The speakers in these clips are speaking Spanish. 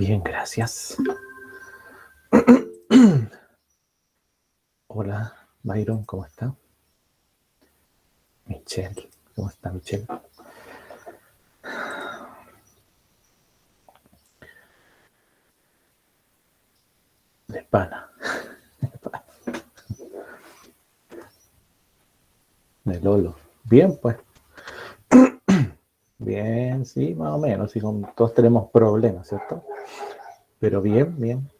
Bien, gracias. Hola, Byron, ¿cómo está? Michelle, ¿cómo está Michelle? De pana. De Lolo. Bien, pues. Bien, sí, más o menos. Sí, todos tenemos problemas, ¿cierto? Pero bien, bien.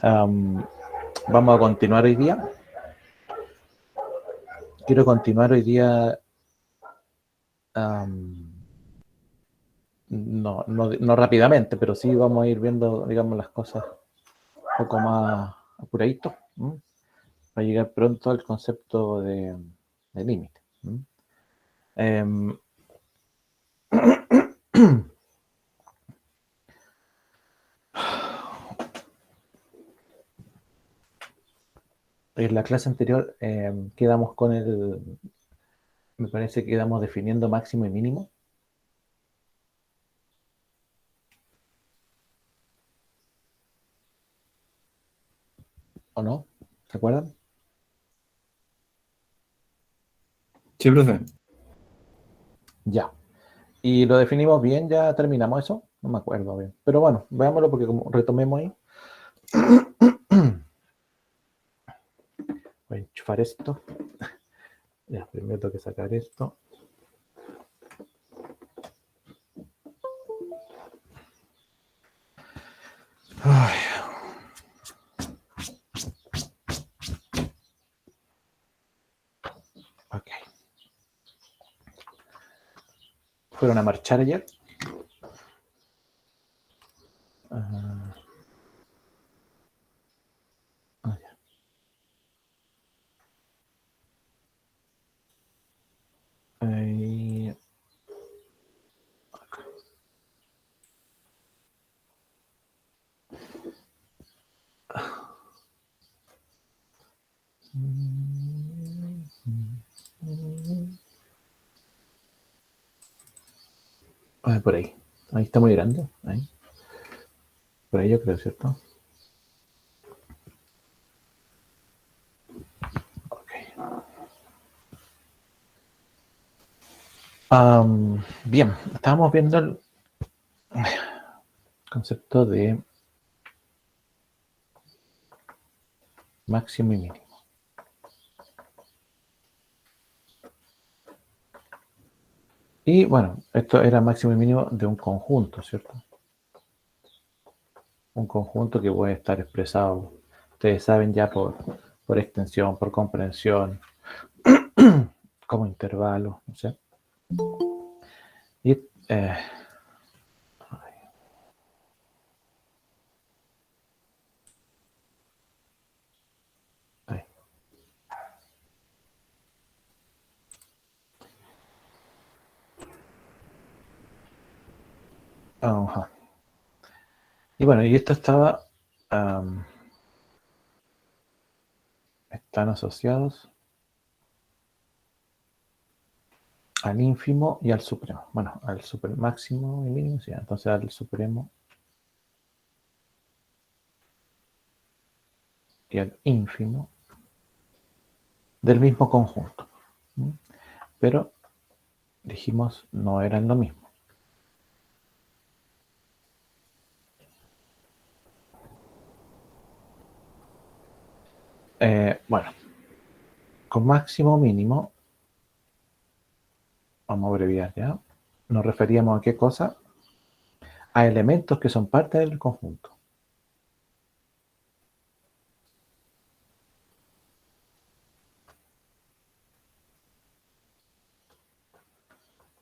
Vamos a continuar hoy día. Quiero continuar hoy día. No rápidamente, pero sí vamos a ir viendo, digamos, las cosas un poco más apuradito, para llegar pronto al concepto de límite. En la clase anterior quedamos con me parece que quedamos definiendo máximo y mínimo. ¿O no? ¿Se acuerdan? Sí, profe. Ya. Y lo definimos bien, ya terminamos eso. No me acuerdo bien. Pero bueno, veámoslo porque como retomemos ahí. Voy a enchufar esto. Ya, primero tengo que sacar esto. Ay. Ok. ¿Fueron a marchar ayer? Ah, ya. Ahí. Por ahí. Ahí está muy grande. Ahí. Por ahí yo creo, ¿cierto? Ok. Bien, estábamos viendo el concepto de máximo y mínimo. Y bueno, esto era máximo y mínimo de un conjunto, ¿cierto? Un conjunto que puede estar expresado, ustedes saben ya por extensión, por comprensión, como intervalo, no sé. Y, ahí. Ajá. Y bueno, y esto están asociados al ínfimo y al supremo. Bueno, al super máximo y mínimo, sí, entonces al supremo y al ínfimo del mismo conjunto. Pero dijimos no eran lo mismo. Bueno, con máximo mínimo, vamos a abreviar ya, nos referíamos a qué cosa, a elementos que son parte del conjunto.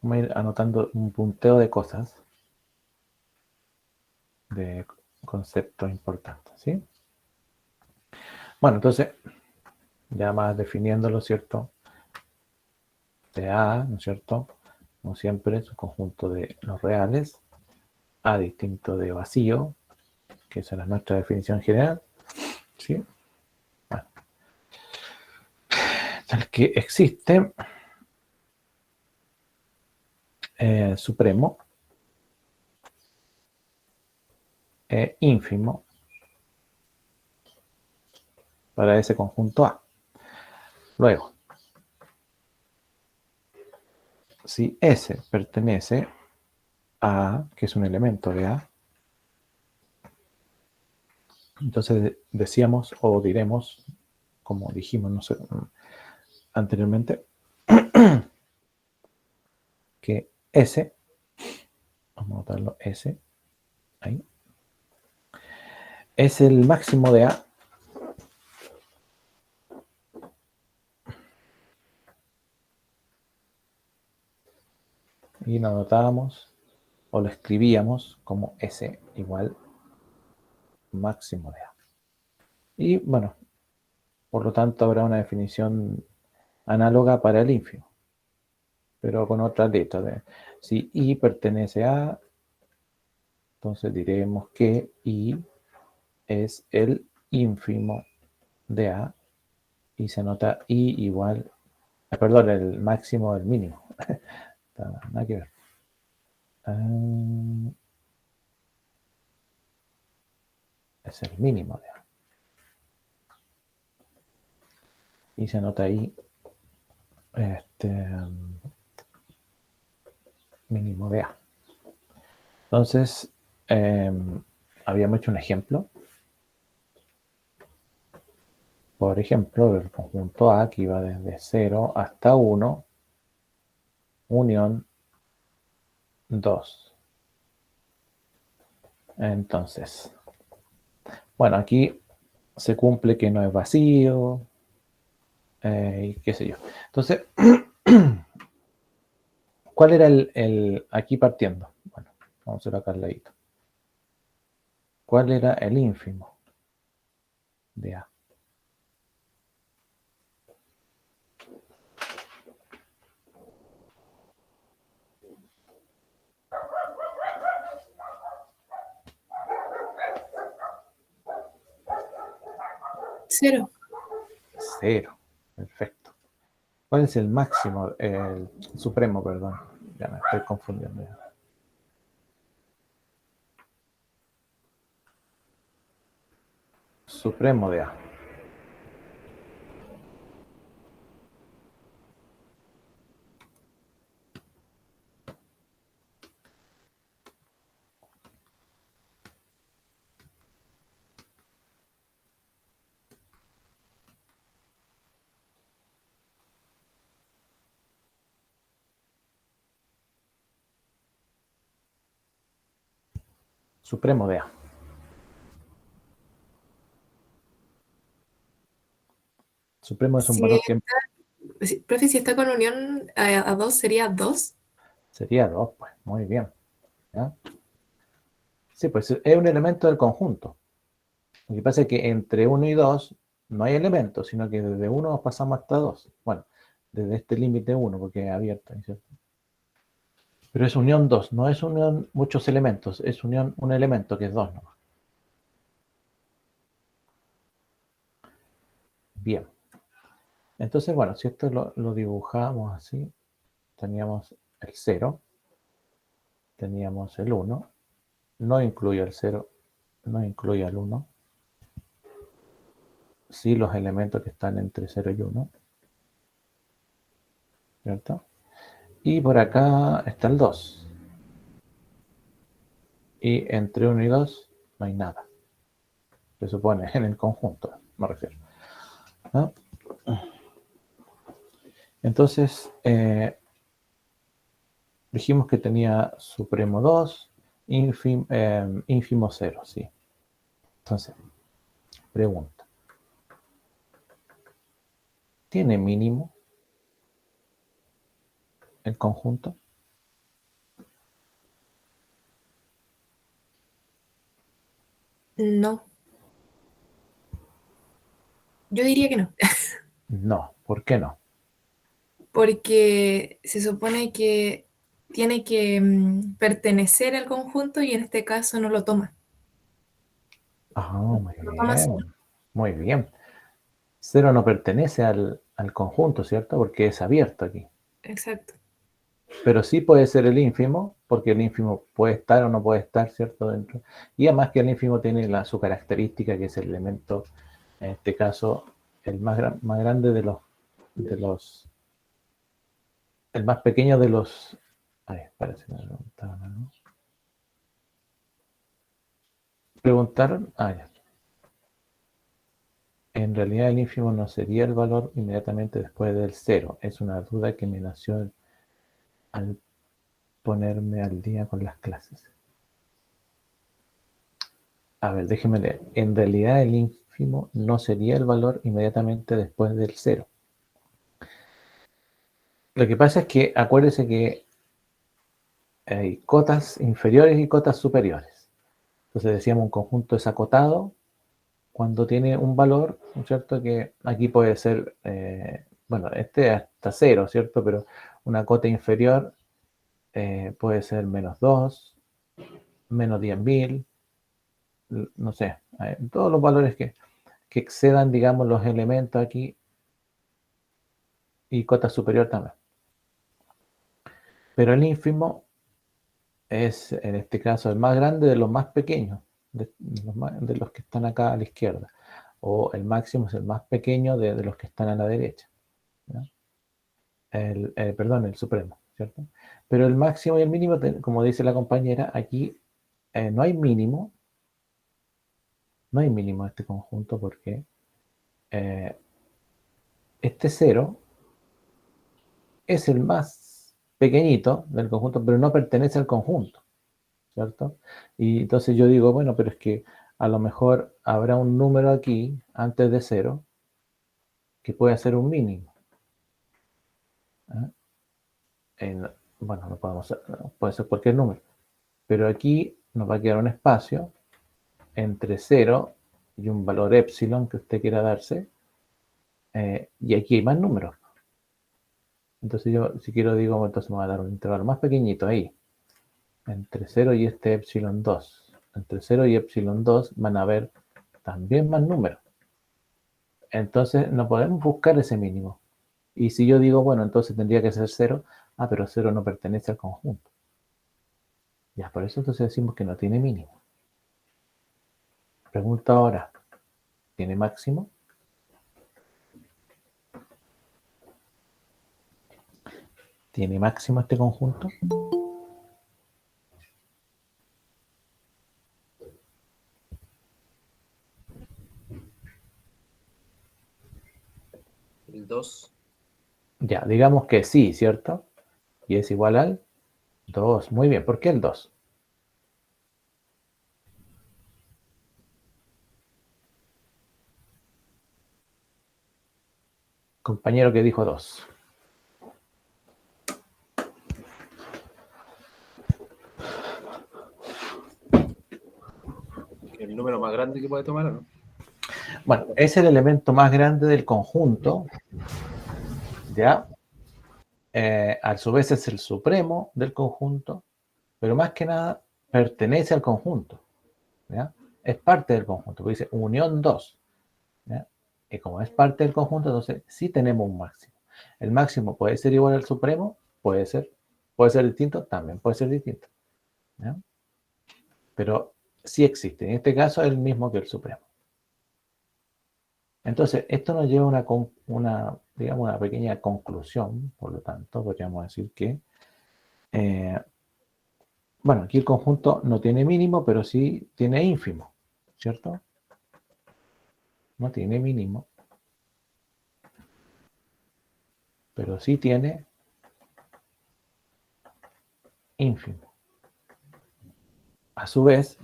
Vamos a ir anotando un punteo de cosas, de conceptos importantes, ¿sí? Bueno, entonces, ya más definiéndolo, ¿cierto? De A, ¿no es cierto? Como siempre, es un conjunto de los reales, A distinto de vacío, que esa es nuestra definición general, ¿sí? Bueno, tal que existe supremo ínfimo para ese conjunto A. Luego, si S pertenece a A, que es un elemento de A, entonces decíamos o diremos, como dijimos no sé, anteriormente, que S, vamos a notarlo, S, ahí, es el máximo de A y lo anotábamos o lo escribíamos como S igual máximo de A. Y bueno, por lo tanto habrá una definición análoga para el ínfimo, pero con otra letra. Si I pertenece a, entonces diremos que I es el ínfimo de A y se nota I igual, perdón, el máximo del mínimo. Nada que ver. Es el mínimo de A. Y se nota ahí mínimo de A. Entonces, habíamos hecho un ejemplo. Por ejemplo, el conjunto A que iba desde 0 hasta 1, unión 2. Entonces, bueno, aquí se cumple que no es vacío, y qué sé yo. Entonces, ¿cuál era aquí partiendo? Bueno, vamos a hacerlo acá al ladito. ¿Cuál era el ínfimo de A? Cero. 0. Perfecto. ¿Cuál es el máximo, el supremo, perdón? Ya me estoy confundiendo ya. Supremo de A. Supremo de A. Supremo es un Si valor que profe, si está con unión a 2 sería 2. sería 2, pues. Muy bien. ¿Ya? Sí, pues es un elemento del conjunto. Lo que pasa es que entre 1 y 2 no hay elementos, sino que desde 1 pasamos hasta 2. Bueno, desde este límite 1, porque es abierto, ¿cierto? Pero es unión 2, no es unión muchos elementos, es unión un elemento que es 2 nomás. Bien. Entonces, bueno, si esto lo dibujamos así, teníamos el 0, teníamos el 1, no incluye el 0, no incluye el 1, sí los elementos que están entre 0 y 1, ¿cierto? Y por acá está el 2. Y entre 1 y 2 no hay nada. Se supone, en el conjunto, me refiero. ¿No? Entonces, dijimos que tenía supremo 2, ínfimo 0, sí. Entonces, pregunta. ¿Tiene mínimo el conjunto? No. Yo diría que no. No. ¿Por qué no? Porque se supone que tiene que pertenecer al conjunto y en este caso no lo toma. Ah, muy Lo toma cero. bien. Muy bien. 0 no pertenece al conjunto, ¿cierto? Porque es abierto aquí. Exacto. Pero sí puede ser el ínfimo porque el ínfimo puede estar o no puede estar, ¿cierto? Dentro. Y además que el ínfimo tiene su característica, que es el elemento, en este caso, el más grande de los, el más pequeño de los, ay, parece que me preguntaron, ¿no? Preguntaron, ya. En realidad el ínfimo no sería el valor inmediatamente después del cero. Es una duda que me nació al ponerme al día con las clases. A ver, déjeme leer. En realidad el ínfimo no sería el valor inmediatamente después del cero. Lo que pasa es que acuérdese que hay cotas inferiores y cotas superiores. Entonces decíamos un conjunto desacotado cuando tiene un valor, ¿no es cierto? Que aquí puede ser, bueno, este hasta cero, ¿cierto? Pero una cota inferior puede ser -2, -10.000, no sé, todos los valores que excedan, digamos, los elementos aquí, y cota superior también. Pero el ínfimo es, en este caso, el más grande de los más pequeños, de los que están acá a la izquierda. O el máximo es el más pequeño de los que están a la derecha, ¿no? Perdón, el supremo, ¿cierto? Pero el máximo y el mínimo, como dice la compañera, aquí no hay mínimo. No hay mínimo en este conjunto porque este cero es el más pequeñito del conjunto, pero no pertenece al conjunto, ¿cierto? Y entonces yo digo, bueno, pero es que a lo mejor habrá un número aquí antes de cero que puede ser un mínimo. Bueno, no podemos puede ser cualquier número, pero aquí nos va a quedar un espacio entre 0 y un valor epsilon que usted quiera darse, y aquí hay más números. Entonces yo, si quiero, digo, entonces me va a dar un intervalo más pequeñito ahí, entre 0 y este epsilon 2. Entre 0 y epsilon 2 van a haber también más números. Entonces no podemos buscar ese mínimo. Y si yo digo, bueno, entonces tendría que ser 0, pero 0 no pertenece al conjunto. Ya, por eso entonces decimos que no tiene mínimo. Pregunta ahora, ¿tiene máximo? ¿Tiene máximo este conjunto? El 2. Ya, digamos que sí, ¿cierto? Y es igual al 2. Muy bien, ¿por qué el 2? Compañero que dijo 2. El número más grande que puede tomar, ¿o no? Bueno, es el elemento más grande del conjunto, ¿ya? A su vez es el supremo del conjunto, pero más que nada pertenece al conjunto, ¿ya? Es parte del conjunto, porque dice unión 2, ¿ya? Y como es parte del conjunto, entonces sí tenemos un máximo. El máximo puede ser igual al supremo, puede ser distinto, también puede ser distinto, ¿ya? Pero sí existe. En este caso es el mismo que el supremo. Entonces, esto nos lleva a digamos, una pequeña conclusión. Por lo tanto, podríamos decir que, bueno, aquí el conjunto no tiene mínimo, pero sí tiene ínfimo, ¿cierto? No tiene mínimo, pero sí tiene ínfimo. A su vez,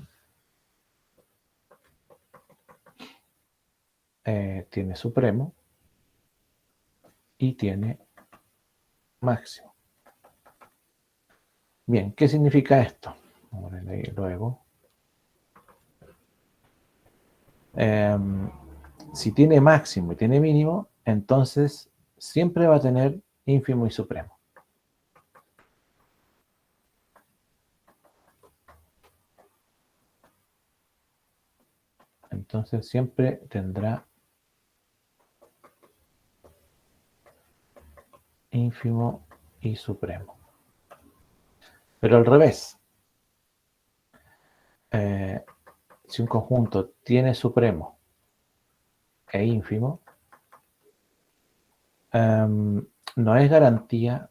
tiene supremo y tiene máximo. Bien, ¿qué significa esto? Vamos a leer luego. Si tiene máximo y tiene mínimo, entonces siempre va a tener ínfimo y supremo. Entonces siempre tendrá ínfimo y supremo. Pero al revés, si un conjunto tiene supremo e ínfimo, no es garantía,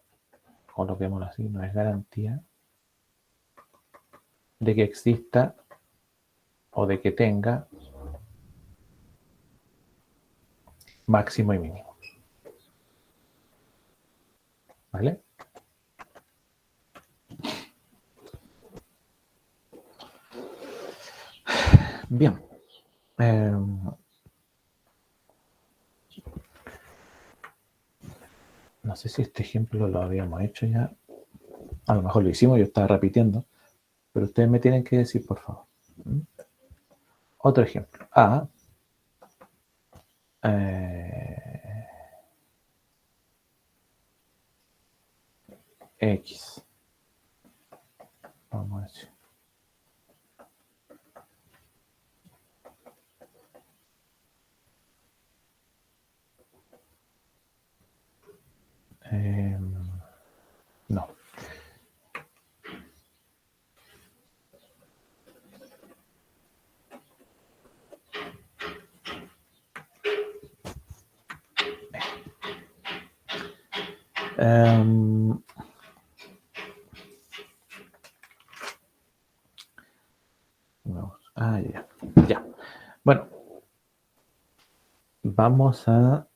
coloquémoslo así, no es garantía de que exista o de que tenga máximo y mínimo. ¿Vale? Bien. No sé si este ejemplo lo habíamos hecho ya. A lo mejor lo hicimos, yo estaba repitiendo. Pero ustedes me tienen que decir, por favor. Otro ejemplo. A. X. Vamos a decir. No. Ya. Ya. Bueno. Vamos a...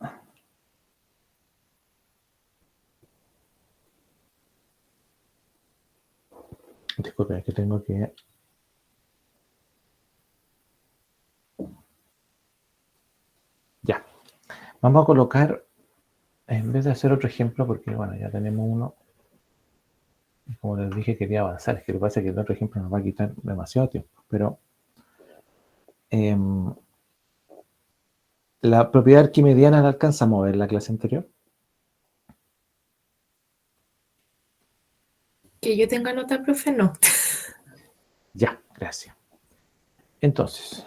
Disculpen, es que tengo que... Ya. Vamos a colocar, en vez de hacer otro ejemplo, porque bueno, ya tenemos uno. Como les dije, quería avanzar. Es que lo que pasa es que el otro ejemplo nos va a quitar demasiado tiempo. Pero la propiedad arquimediana la alcanzamos a ver en la clase anterior. Que yo tenga nota, profe, no. Ya, gracias. Entonces,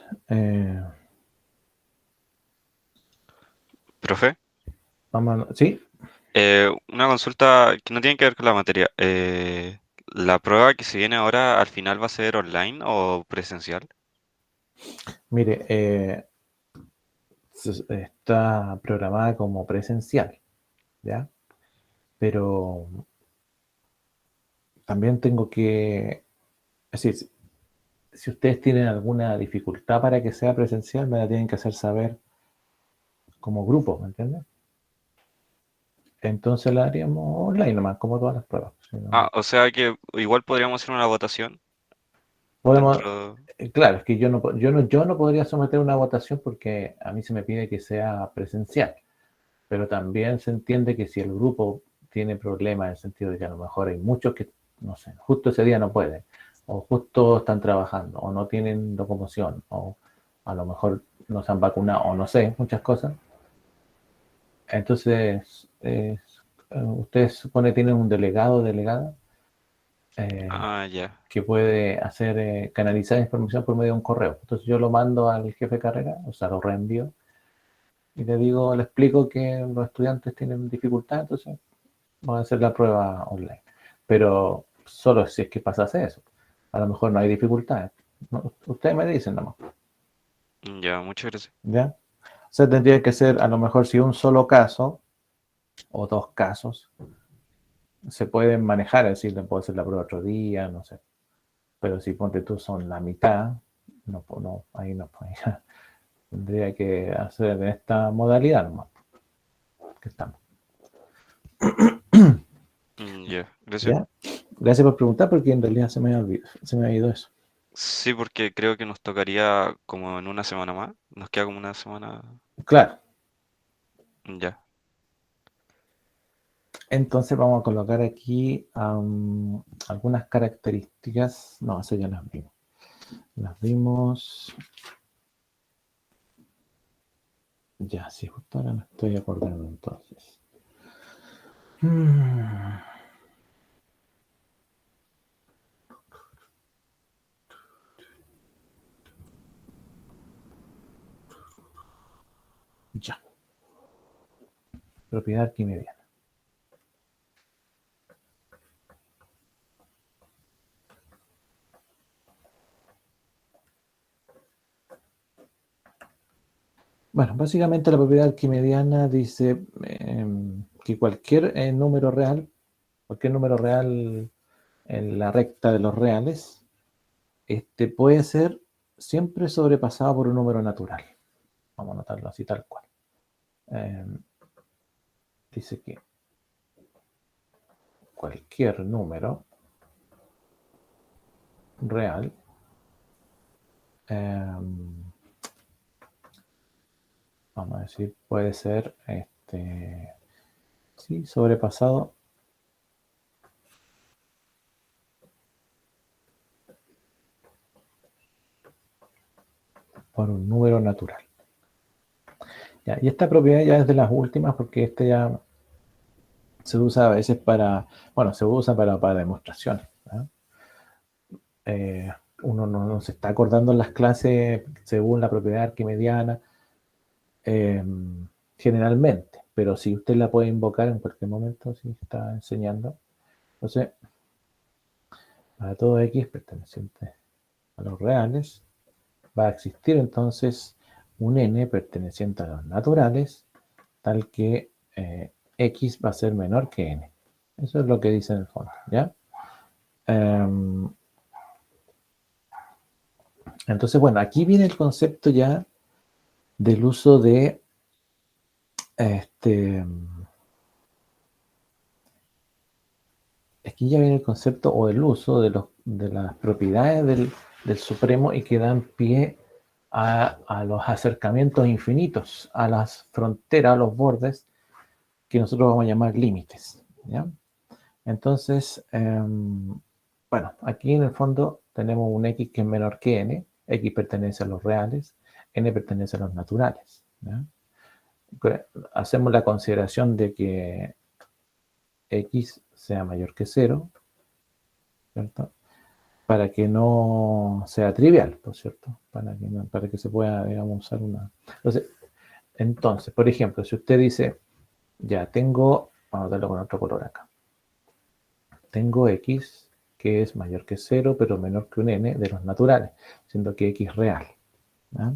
Profe, vamos a... ¿Sí? una consulta que no tiene que ver con la materia. ¿La prueba que se viene ahora al final va a ser online o presencial? Mire, está programada como presencial, ¿ya? Pero también tengo que... Es decir, si ustedes tienen alguna dificultad para que sea presencial, me la tienen que hacer saber como grupo, ¿me entiendes? Entonces la haríamos online nomás, como todas las pruebas. Si no- Ah, o sea que igual podríamos hacer una votación podemos, dentro. claro, es que yo no podría someter una votación porque a mí se me pide que sea presencial, pero también se entiende que si el grupo tiene problemas en el sentido de que a lo mejor hay muchos que, no sé, justo ese día no pueden, o justo están trabajando, o no tienen locomoción, o a lo mejor no se han vacunado, o no sé, muchas cosas. Entonces, ustedes supone tienen un delegado o delegada Ah, ya. que puede hacer canalizar información por medio de un correo. Entonces yo lo mando al jefe de carrera, o sea, lo reenvío y le digo, le explico que los estudiantes tienen dificultad, entonces van a hacer la prueba online. Pero solo si es que pasase eso. A lo mejor no hay dificultades. No, ustedes me dicen nomás, Ya, muchas gracias. ¿ya? O sea, tendría que ser a lo mejor si un solo caso o dos casos se pueden manejar, es decir, le puedo hacer la prueba otro día, no sé. Pero si ponte tú son la mitad, no, no, ahí no, pues, tendría que hacer en esta modalidad nomás, que estamos. Ya, gracias. ¿Ya? Gracias por preguntar porque en realidad se me ha ido eso. Sí, porque creo que nos tocaría como en una semana más. Nos queda como una semana. Claro, Ya. entonces vamos a colocar aquí algunas características. No, eso ya las vimos. Las vimos. Ya, sí, justo ahora me estoy acordando entonces. Mm, ya, propiedad arquimediana. Bueno, básicamente la propiedad arquimediana dice que cualquier número real en la recta de los reales, puede ser siempre sobrepasado por un número natural. Vamos a anotarlo así tal cual. Dice que cualquier número real vamos a decir, puede ser sí, sobrepasado por un número natural. Ya, y esta propiedad ya es de las últimas porque ya se usa a veces se usa para demostraciones, ¿no? Uno no se está acordando en las clases según la propiedad arquimediana generalmente, pero si usted la puede invocar en cualquier momento, si está enseñando. Entonces, para todo x perteneciente a los reales, va a existir entonces un n perteneciente a los naturales, tal que x va a ser menor que n. Eso es lo que dice en el fondo, ¿ya? Entonces, bueno, aquí viene el concepto ya del uso de aquí ya viene el concepto o el uso de las propiedades del supremo y que dan pie a los acercamientos infinitos, a las fronteras, a los bordes, que nosotros vamos a llamar límites, ¿ya? Entonces, bueno, aquí en el fondo tenemos un x que es menor que n, x pertenece a los reales, n pertenece a los naturales, ¿ya? Hacemos la consideración de que x sea mayor que 0, ¿cierto? Para que no sea trivial, ¿por cierto? Para que se pueda, digamos, usar una... Entonces, por ejemplo, si usted dice, ya tengo, vamos a darlo con otro color acá, tengo x que es mayor que 0, pero menor que un n de los naturales, siendo que x es real, ¿ya?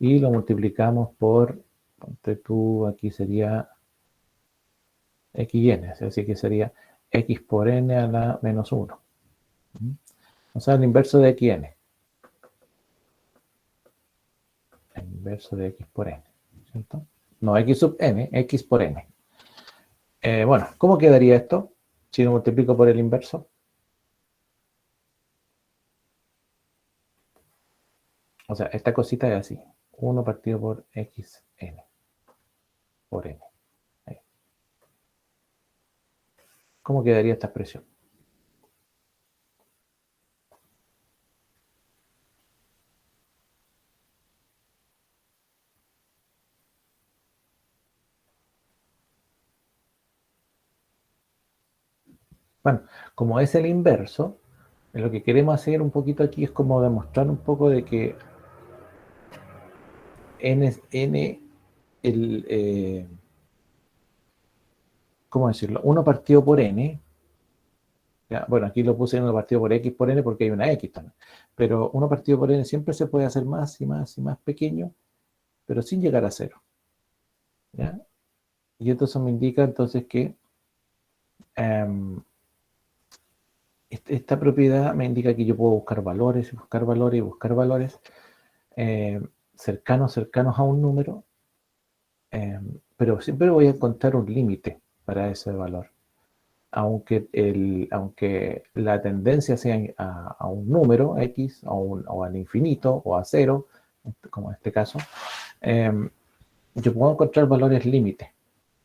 Y lo multiplicamos por, ponte tú, aquí sería x y n, así que sería x por n a la menos 1. O sea, el inverso de x n. El inverso de x por n, ¿cierto? No x sub n, x por n. Bueno, ¿cómo quedaría esto si lo multiplico por el inverso? O sea, esta cosita es así. 1 partido por xn por n. Ahí. ¿Cómo quedaría esta expresión? Bueno, como es el inverso, lo que queremos hacer un poquito aquí es como demostrar un poco de que n es n, ¿cómo decirlo? 1 partido por n. Ya, bueno, aquí lo puse 1 partido por x por n porque hay una x también. Pero 1 partido por n siempre se puede hacer más y más y más pequeño, pero sin llegar a 0. ¿Ya? Y esto me indica entonces que esta propiedad me indica que yo puedo buscar valores, buscar valores y buscar valores cercanos a un número, pero siempre voy a encontrar un límite para ese valor. Aunque la tendencia sea a un número x o al infinito o a 0, como en este caso, yo puedo encontrar valores límites.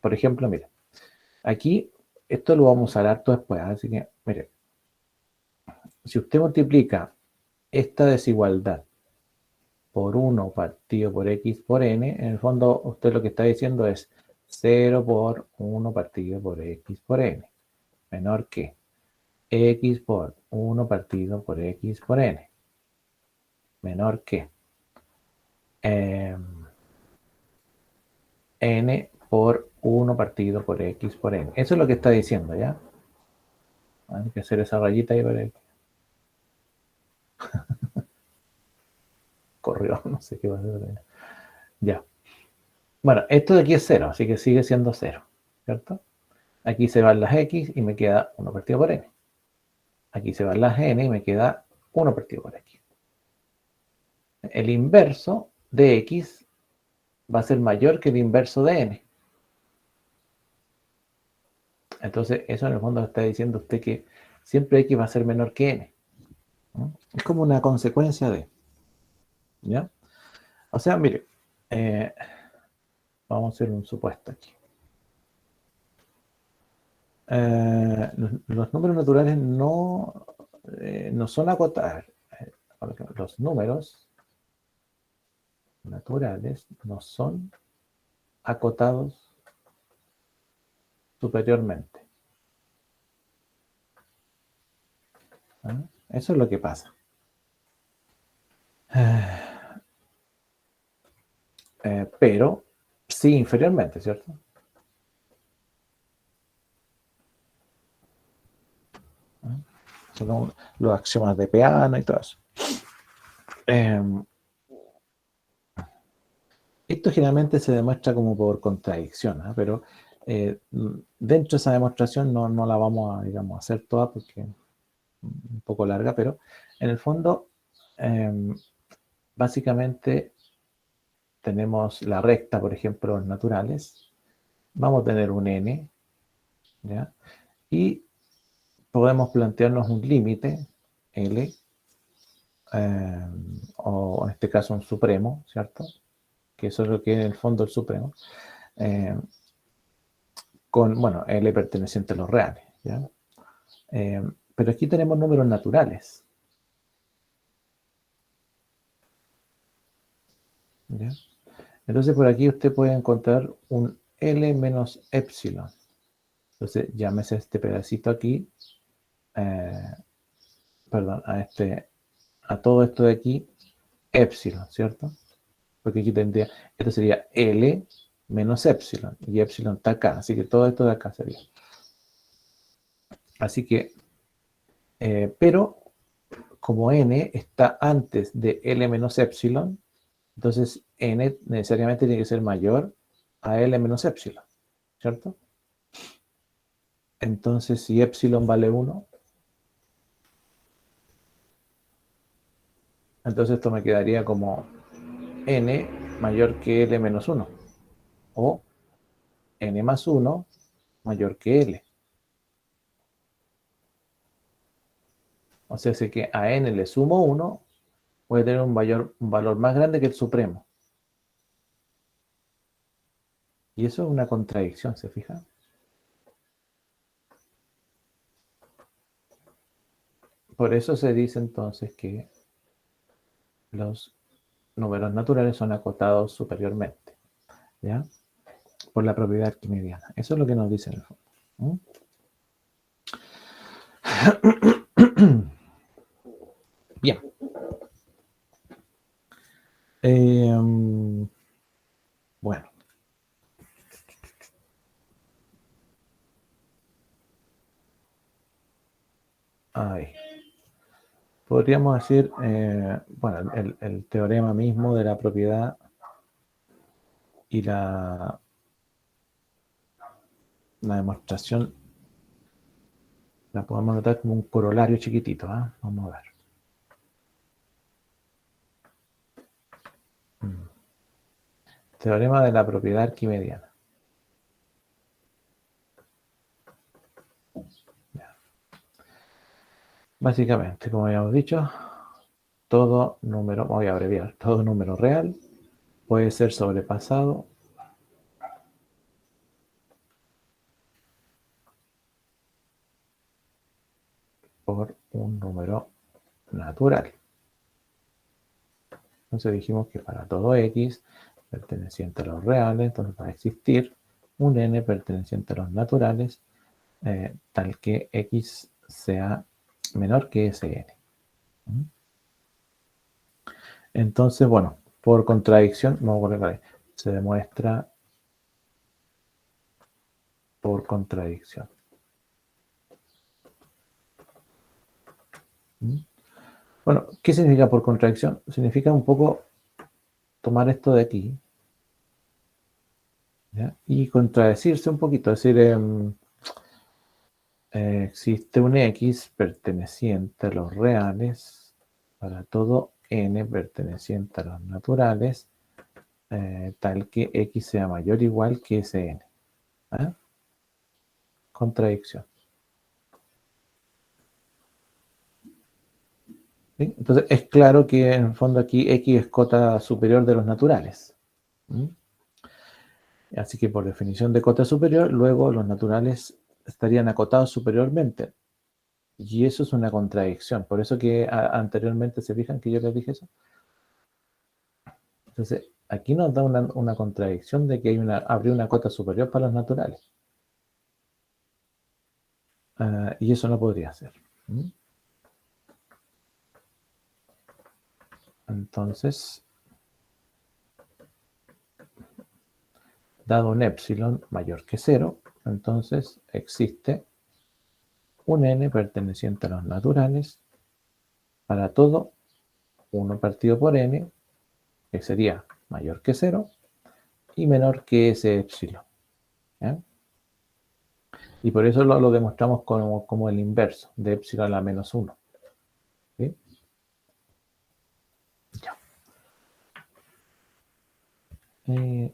Por ejemplo, mire, aquí esto lo vamos a usar harto después, así que, mire, si usted multiplica esta desigualdad por 1 partido por x por n, en el fondo usted lo que está diciendo es 0 por 1 partido por x por n, menor que x por 1 partido por x por n, menor que n por 1 partido por x por n. Eso es lo que está diciendo, ¿ya? Hay que hacer esa rayita ahí para que... corrió, no sé qué va a hacer. Ya. Bueno, esto de aquí es 0, así que sigue siendo 0, ¿cierto? Aquí se van las x y me queda 1 partido por n. Aquí se van las n y me queda 1 partido por x. El inverso de x va a ser mayor que el inverso de n. Entonces, eso en el fondo está diciendo usted que siempre x va a ser menor que n. ¿No? Es como una consecuencia de, ¿ya? O sea, mire, vamos a hacer un supuesto aquí. Los números naturales no son acotados. Los números naturales no son acotados superiormente. ¿Ah? Eso es lo que pasa. Pero sí inferiormente, ¿cierto? ¿Ah? Son los axiomas de Peano y todo eso. Esto generalmente se demuestra como por contradicción, ¿eh? Pero dentro de esa demostración no la vamos a, digamos, hacer toda porque es un poco larga, pero en el fondo, básicamente tenemos la recta, por ejemplo, en naturales. Vamos a tener un n, ¿ya? Y podemos plantearnos un límite, L, o en este caso un supremo, ¿cierto? Que eso es lo que es en el fondo el supremo, con, bueno, L perteneciente a los reales, ¿ya? Pero aquí tenemos números naturales, ¿ya? Entonces por aquí usted puede encontrar un L menos epsilon. Entonces llámese este pedacito aquí, perdón, a todo esto de aquí, epsilon, ¿cierto? Porque aquí tendría, esto sería L menos epsilon, y epsilon está acá, así que todo esto de acá sería. Así que, pero como n está antes de L menos epsilon, entonces n necesariamente tiene que ser mayor a L menos epsilon, ¿cierto? Entonces, si epsilon vale 1, entonces esto me quedaría como n mayor que L menos 1, o n más 1 mayor que L. O sea, si que a n le sumo 1, voy a tener un valor más grande que el supremo. Y eso es una contradicción, ¿se fija? Por eso se dice entonces que los números naturales son acotados superiormente, ¿ya? Por la propiedad arquimediana. Eso es lo que nos dice en el fondo. Bien. Bueno. Ahí. Podríamos decir, bueno, el teorema mismo de la propiedad y la demostración la podemos notar como un corolario chiquitito, ¿eh? Vamos a ver. Teorema de la propiedad arquimediana. Ya. Básicamente, como habíamos dicho, todo número, voy a abreviar, todo número real puede ser sobrepasado por un número natural. Entonces dijimos que para todo x perteneciente a los reales, entonces va a existir un n perteneciente a los naturales, tal que x sea menor que ese n. Entonces, bueno, por contradicción, vamos a poner ahí, se demuestra por contradicción. Bueno, ¿qué significa por contradicción? Significa un poco tomar esto de aquí ¿ya? Y contradecirse un poquito, es decir, existe un X perteneciente a los reales para todo n perteneciente a los naturales, tal que X sea mayor o igual que ese n. ¿Ah? Contradicción. ¿Sí? Entonces es claro que en el fondo aquí X es cota superior de los naturales. ¿Mm? Así que por definición de cota superior, luego los naturales estarían acotados superiormente. Y eso es una contradicción. Por eso que anteriormente se fijan que yo les dije eso. Entonces, aquí nos da una contradicción de que habría una cota superior para los naturales. Y eso no podría ser. ¿Mm? Entonces, dado un epsilon mayor que 0, entonces existe un n perteneciente a los naturales para todo 1 partido por n, que sería mayor que 0 y menor que ese epsilon. ¿Ya? Y por eso lo demostramos como el inverso de epsilon a la menos 1. ¿Sí? Ya.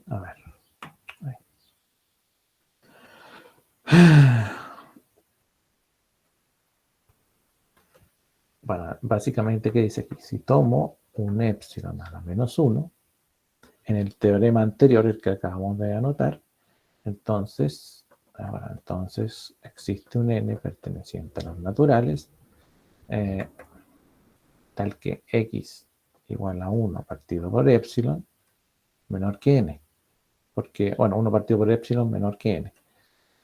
A ver. Bueno, básicamente, ¿qué dice aquí? Si tomo un epsilon a la menos 1, en el teorema anterior, el que acabamos de anotar, entonces existe un n perteneciente a los naturales, tal que x igual a 1 partido por epsilon menor que n. Porque, bueno, 1 partido por epsilon menor que n.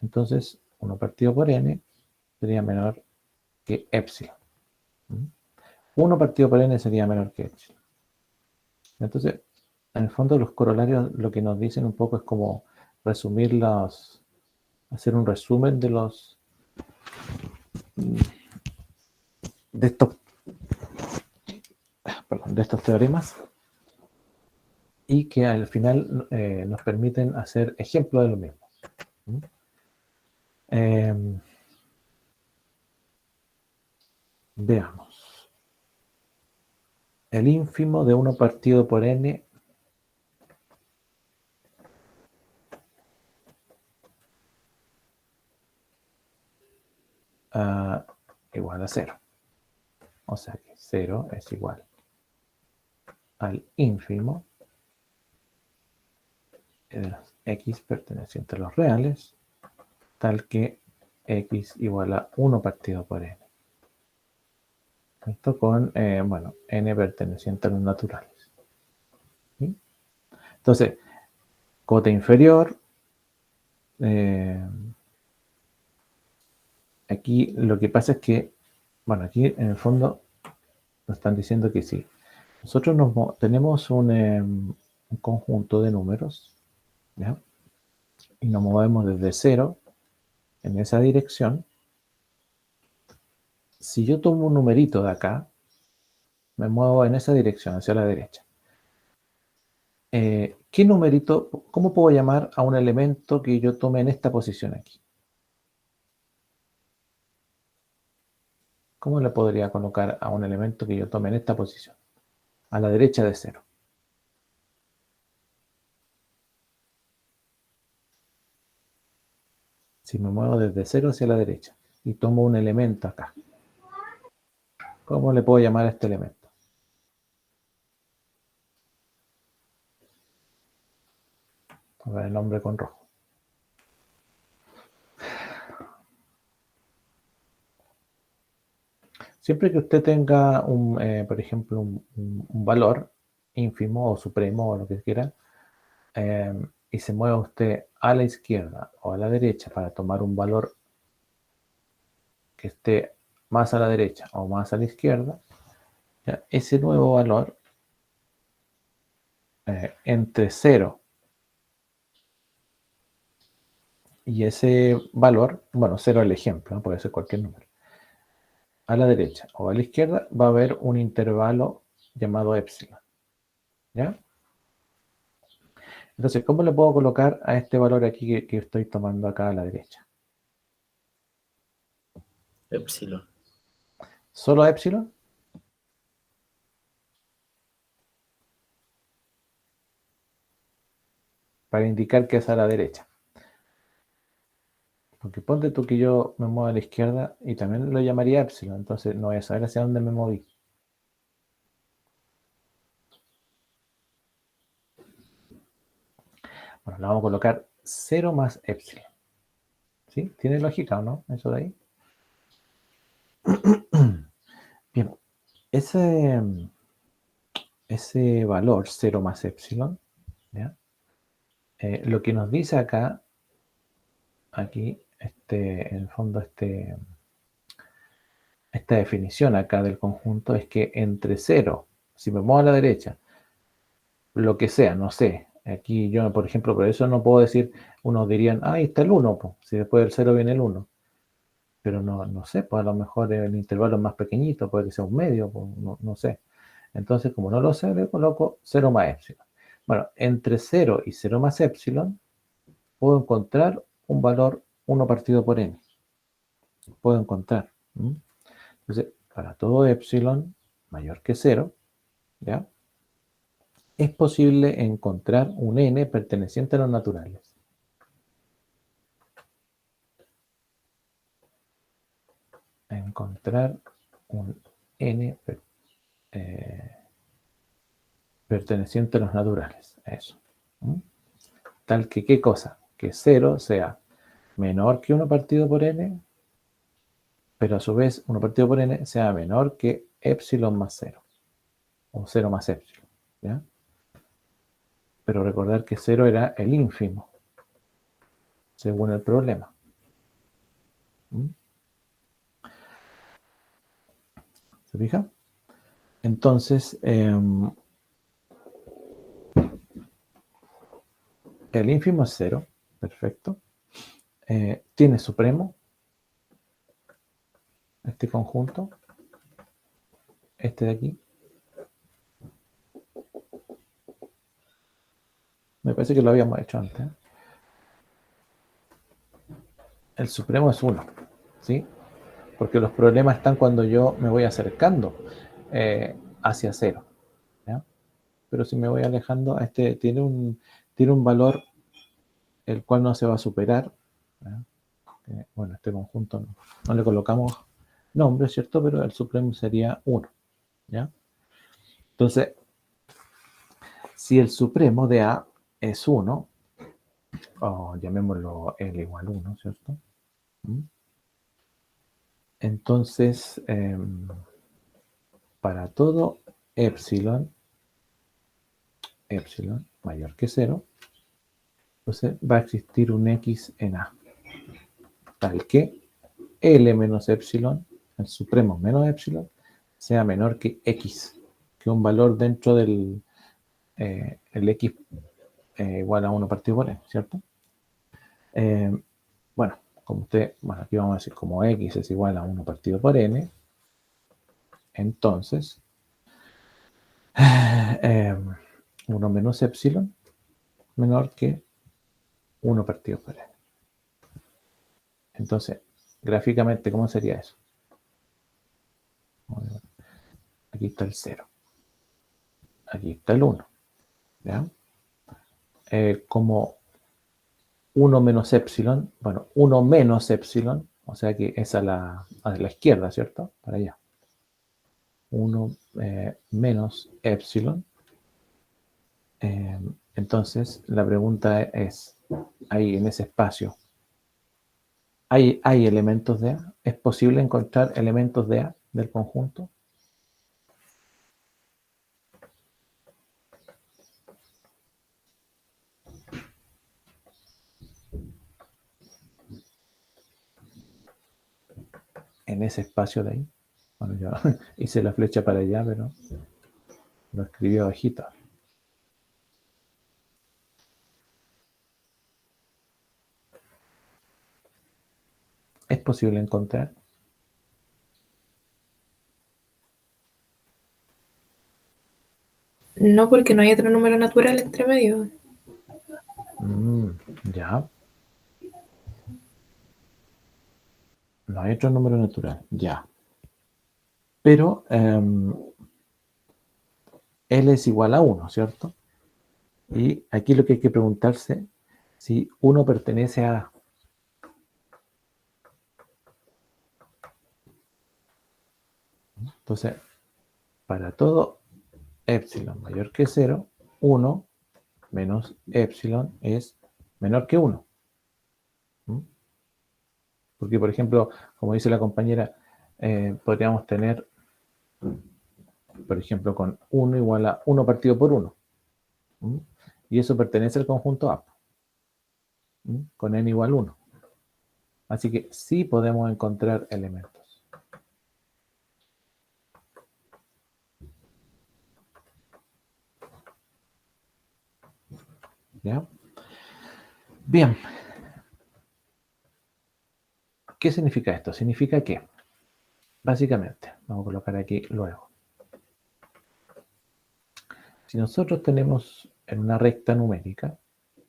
Entonces, 1 partido por n sería menor que epsilon. 1 partido por n sería menor que epsilon. Entonces, en el fondo los corolarios lo que nos dicen un poco es como hacer un resumen de estos teoremas y que al final nos permiten hacer ejemplos de lo mismo. Veamos. El ínfimo de 1 partido por n igual a 0. O sea que 0 es igual al ínfimo de los x perteneciente a los reales, tal que x igual a 1 partido por n. Esto con, n perteneciente a los naturales. ¿Sí? Entonces, cota inferior, aquí lo que pasa es que, bueno, aquí en el fondo nos están diciendo que sí. Nosotros tenemos un conjunto de números, ¿ya? Y nos movemos desde 0 en esa dirección. Si yo tomo un numerito de acá, me muevo en esa dirección, hacia la derecha. ¿Qué numerito, cómo puedo llamar a un elemento que yo tome en esta posición aquí? ¿Cómo le podría colocar a un elemento que yo tome en esta posición? A la derecha de 0. Si me muevo desde 0 hacia la derecha y tomo un elemento acá, ¿cómo le puedo llamar a este elemento? A ver el nombre con rojo. Siempre que usted tenga, por ejemplo, un valor ínfimo o supremo o lo que quiera, y se mueva usted a la izquierda o a la derecha para tomar un valor que esté más a la derecha o más a la izquierda, ¿ya? Ese nuevo valor entre 0 y ese valor, bueno, 0 es el ejemplo, ¿no? Puede ser cualquier número, a la derecha o a la izquierda va a haber un intervalo llamado epsilon, ¿ya? Entonces, ¿cómo le puedo colocar a este valor aquí que estoy tomando acá a la derecha? Epsilon. ¿Solo epsilon? Para indicar que es a la derecha. Porque ponte tú que yo me muevo a la izquierda y también lo llamaría epsilon, entonces no voy a saber hacia dónde me moví. Bueno, le vamos a colocar 0 más epsilon. ¿Sí? ¿Tiene lógica o no? Eso de ahí. Bien, ese valor 0 más epsilon, ¿ya? Lo que nos dice acá, aquí, en el fondo, esta definición acá del conjunto es que entre 0, si me muevo a la derecha, lo que sea, no sé. Aquí yo, por ejemplo, por eso no puedo decir, unos dirían, ahí está el 1, po, si después del 0 viene el 1. Pero no sé, pues a lo mejor el intervalo es más pequeñito, puede que sea un medio, pues, no sé. Entonces, como no lo sé, le coloco 0 más epsilon. Bueno, entre 0 y 0 más epsilon, puedo encontrar un valor 1 partido por n. Puedo encontrar. Entonces, para todo epsilon mayor que 0, ¿ya? Es posible encontrar un n perteneciente a los naturales. Encontrar un n perteneciente a los naturales. Eso. Tal que, ¿qué cosa? Que 0 sea menor que 1 partido por n, pero a su vez 1 partido por n sea menor que epsilon más 0, o 0 más epsilon, ¿ya? Pero recordar que 0 era el ínfimo, según el problema. ¿Se fija? Entonces, el ínfimo es 0, perfecto. Tiene supremo, este conjunto, este de aquí. Me parece que lo habíamos hecho antes. El supremo es 1, ¿sí? Porque los problemas están cuando yo me voy acercando hacia 0, ¿ya? Pero si me voy alejando, tiene un valor el cual no se va a superar, ¿ya? Bueno, este conjunto no le colocamos nombre, ¿cierto? Pero el supremo sería 1, ¿ya? Entonces, si el supremo de A es 1, o llamémoslo L igual 1, ¿cierto? Entonces, para todo epsilon mayor que 0, entonces va a existir un X en A, tal que L menos epsilon, el supremo menos epsilon, sea menor que X, que un valor dentro del el X igual a 1 partido por N, ¿cierto? Bueno, aquí vamos a decir como X es igual a 1 partido por N, entonces 1 menos epsilon menor que 1 partido por N. Entonces, gráficamente, ¿cómo sería eso? Aquí está el 0. Aquí está el 1. ¿Ya? Como 1 menos epsilon, bueno, 1 menos epsilon, o sea que es a la izquierda, ¿cierto? Para allá. 1 menos epsilon. Entonces, la pregunta es, ahí en ese espacio, ¿hay elementos de A? ¿Es posible encontrar elementos de A del conjunto? En ese espacio de ahí. Bueno, yo hice la flecha para allá, pero lo escribí abajito. ¿Es posible encontrar? No, porque no hay otro número natural entre medio. Ya. No hay otro número natural. Ya. Pero L es igual a 1, ¿cierto? Y aquí lo que hay que preguntarse si 1 pertenece a A. Entonces, para todo epsilon mayor que 0, 1 menos epsilon es menor que 1. Porque, por ejemplo, como dice la compañera, podríamos tener, por ejemplo, con 1 igual a 1 partido por 1. Y eso pertenece al conjunto A. Con n igual 1. Así que sí podemos encontrar elementos. ¿Ya? Bien. ¿Qué significa esto? Significa que, básicamente, vamos a colocar aquí luego. Si nosotros tenemos en una recta numérica,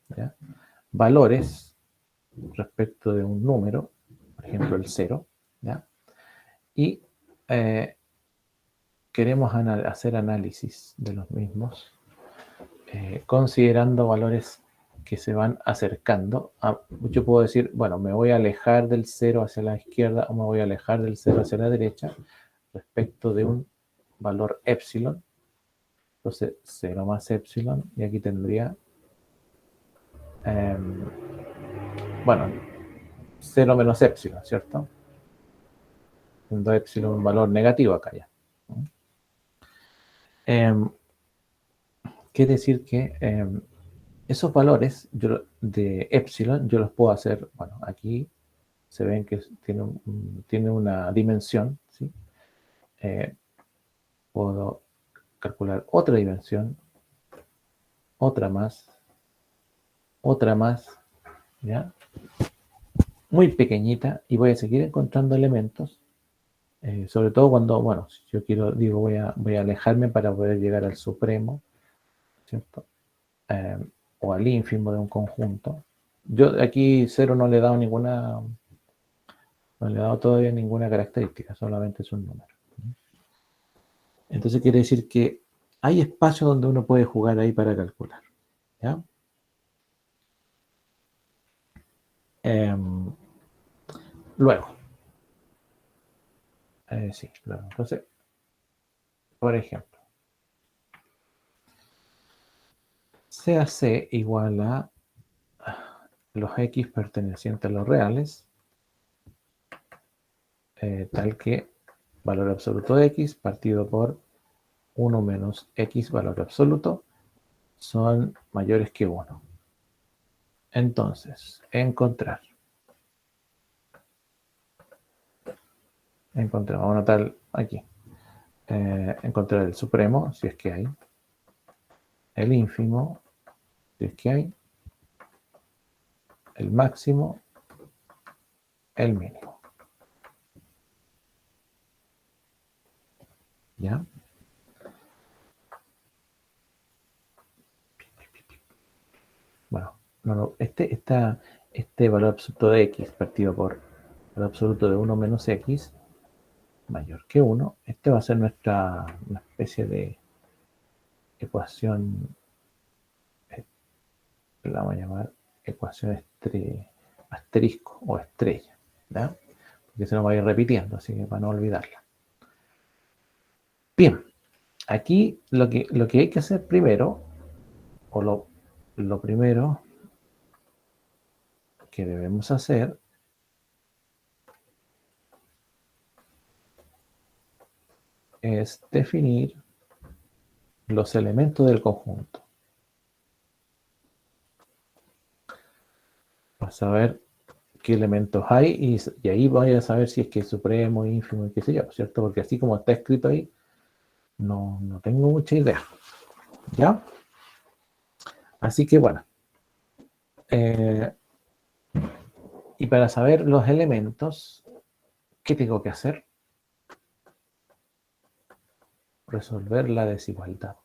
¿ya?, valores respecto de un número, por ejemplo el 0, ¿ya?, y queremos hacer análisis de los mismos, considerando valores que se van acercando. Yo puedo decir, bueno, me voy a alejar del 0 hacia la izquierda o me voy a alejar del 0 hacia la derecha respecto de un valor epsilon. Entonces 0 más epsilon, y aquí tendría, bueno, 0 menos epsilon, ¿cierto? Siendo epsilon un valor negativo acá ya. Quiere decir que esos valores de epsilon yo los puedo hacer, bueno, aquí se ven que tiene una dimensión, ¿sí? Puedo calcular otra dimensión, otra más, ¿ya? Muy pequeñita, y voy a seguir encontrando elementos, sobre todo cuando, bueno, si yo quiero, digo, voy a alejarme para poder llegar al supremo, ¿cierto? O al ínfimo de un conjunto. Yo aquí 0 no le he dado todavía ninguna característica, solamente es un número. Entonces quiere decir que hay espacio donde uno puede jugar ahí para calcular, ¿ya? Luego, sí, luego. Entonces, por ejemplo, sea C igual a los X pertenecientes a los reales, tal que valor absoluto de X partido por 1 menos X valor absoluto son mayores que 1. Entonces, vamos a anotar aquí, encontrar el supremo, si es que hay, el ínfimo, si es que hay, el máximo, el mínimo. ¿Ya? Bueno, este valor absoluto de X partido por el absoluto de 1 menos X mayor que 1, este va a ser una especie de ecuación, la vamos a llamar ecuación asterisco o estrella, ¿ya? Porque se nos va a ir repitiendo, así que para no olvidarla. Bien, aquí lo que hay que hacer primero, o lo primero que debemos hacer, es definir los elementos del conjunto. Para saber qué elementos hay y ahí voy a saber si es que es supremo, ínfimo y qué sé yo, ¿cierto? Porque así como está escrito ahí, no tengo mucha idea. ¿Ya? Así que bueno. Y para saber los elementos, ¿qué tengo que hacer? Resolver la desigualdad.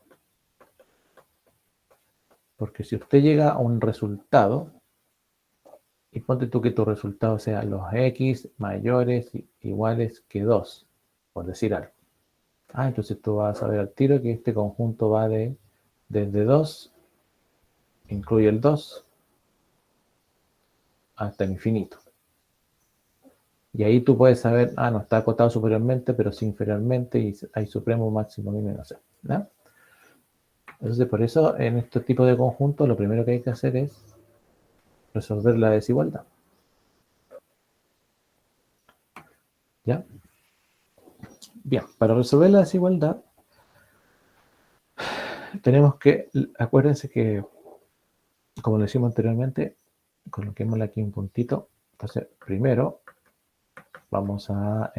Porque si usted llega a un resultado, y ponte tú que tu resultado sea los x mayores iguales que 2, por decir algo. Entonces tú vas a saber al tiro que este conjunto va desde 2, incluye el 2, hasta el infinito. Y ahí tú puedes saber, no está acotado superiormente, pero sí inferiormente, y hay supremo, máximo, mínimo, no sé. ¿No? Entonces, por eso, en este tipo de conjuntos, lo primero que hay que hacer es resolver la desigualdad. ¿Ya? Bien, para resolver la desigualdad, tenemos que, acuérdense que, como lo decimos anteriormente, coloquémosle aquí un puntito. Entonces, primero, vamos a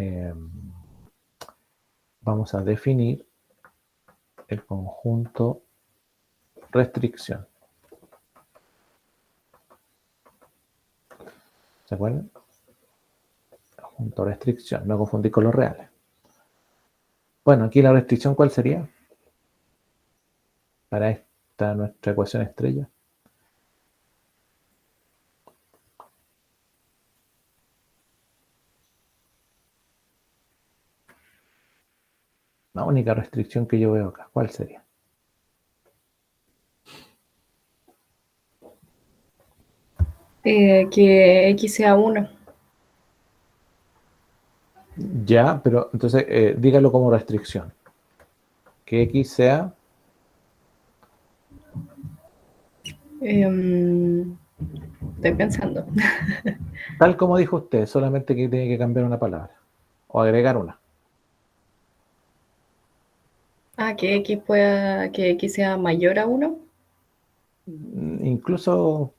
definir el conjunto restricción. ¿Se acuerdan? Conjunto restricción, no confundir con los reales. Bueno, aquí la restricción, ¿cuál sería? Para esta nuestra ecuación estrella. La única restricción que yo veo acá, ¿cuál sería? Que X sea 1. Ya, pero entonces dígalo como restricción. Que X sea Estoy pensando. tal como dijo usted, solamente que tiene que cambiar una palabra o agregar una. Que X sea mayor a 1. Incluso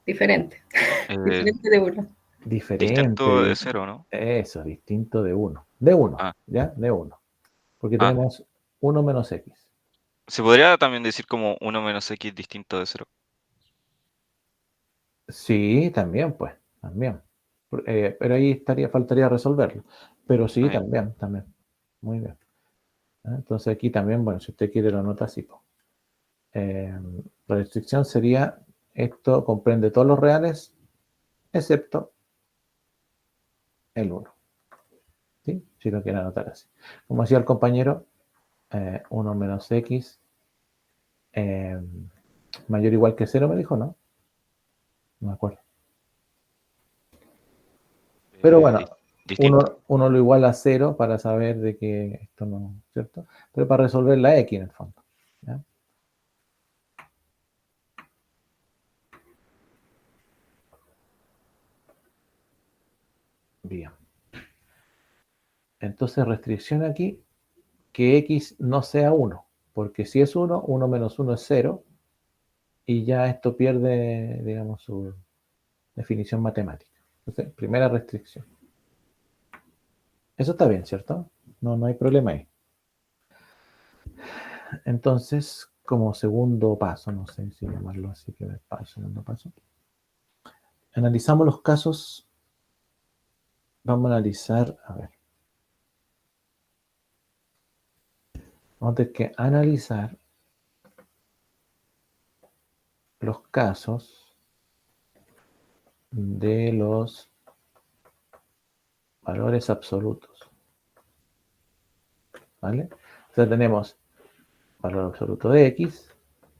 Diferente. Eh, Diferente de 1. distinto de diferente. 0, ¿no? Eso, distinto de 1. De 1, Ah, ¿ya? De 1. Porque ah. tenemos 1 menos X. Se podría también decir como 1 menos x distinto de 0. Sí, también, pues, también. Pero ahí faltaría resolverlo. Pero sí, Ah, ya. también. Muy bien. Entonces aquí también, bueno, si usted quiere lo anota así. La restricción sería, esto comprende todos los reales, excepto el 1. ¿Sí? Si lo quiere anotar así. Como decía el compañero, 1 menos X mayor o igual que 0, me dijo, ¿no? No me acuerdo. Pero bueno, Distinto. uno lo iguala a 0 para saber de que esto no, ¿cierto? Pero para resolver la X en el fondo. ¿Ya? Bien. Entonces, restricción aquí, que X no sea 1. Porque si es 1, 1 menos 1 es 0. Y ya esto pierde, digamos, su definición matemática. Entonces, primera restricción. Eso está bien, ¿cierto? No hay problema ahí. Entonces, como segundo paso, no sé si llamarlo así, primer paso, segundo paso, analizamos los casos. Vamos a analizar, a ver. Vamos a tener que analizar los casos de los valores absolutos. ¿Vale? O sea, tenemos valor absoluto de X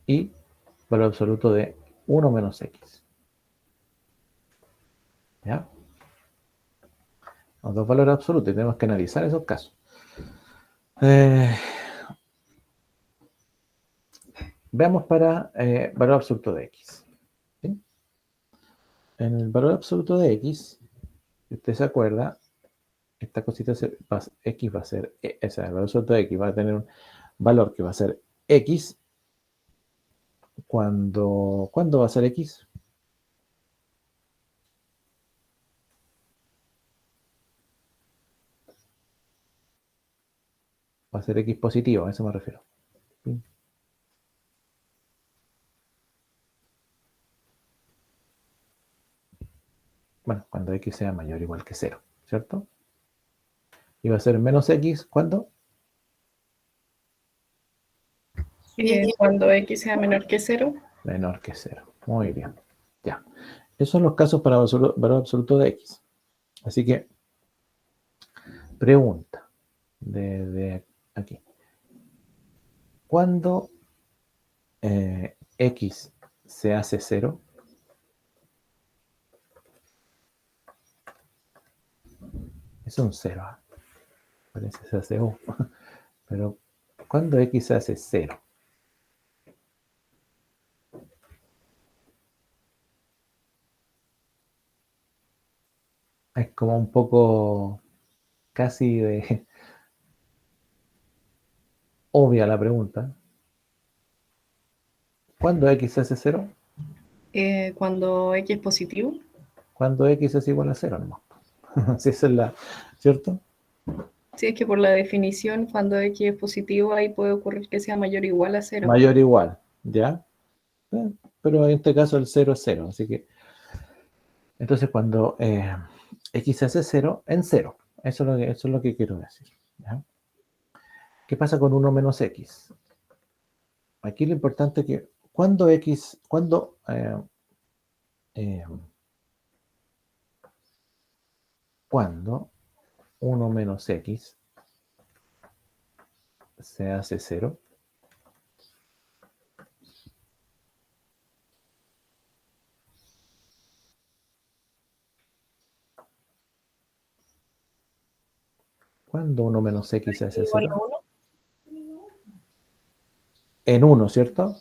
y valor absoluto de 1 menos X. ¿Ya? Los dos valores absolutos y tenemos que analizar esos casos. Veamos para valor absoluto de X. ¿Sí? En el valor absoluto de X, si usted se acuerda, esta cosita X va a ser, o sea, el valor absoluto de X va a tener un valor que va a ser X ¿cuándo va a ser X? Va a ser X positivo, a eso me refiero. ¿Sí? Bueno, cuando X sea mayor o igual que 0, ¿cierto? Y va a ser menos X, ¿cuándo? Cuando X sea menor que 0. menor que 0. Muy bien. Ya. Esos son los casos para valor absoluto de x. Así que, pregunta de aquí. ¿Cuándo x se hace 0? Es un 0. Parece que se hace 1. Pero, ¿cuándo x se hace 0? Es como un poco casi de obvia la pregunta. ¿Cuándo x se hace 0? Cuando X es positivo. Cuando x es igual a 0, nomás. Si esa es la, ¿cierto? Sí, es que por la definición, cuando X es positivo, ahí puede ocurrir que sea mayor o igual a 0. Mayor o igual, ¿ya? Pero en este caso el 0 es 0, así que entonces cuando x se hace 0, en 0. Eso es lo que quiero decir, ¿ya? ¿Qué pasa con 1 menos x? Aquí lo importante es que cuando cuando 1 menos x se hace 0, cuando 1 menos x se hace Igual a 0, 1. en 1, ¿cierto?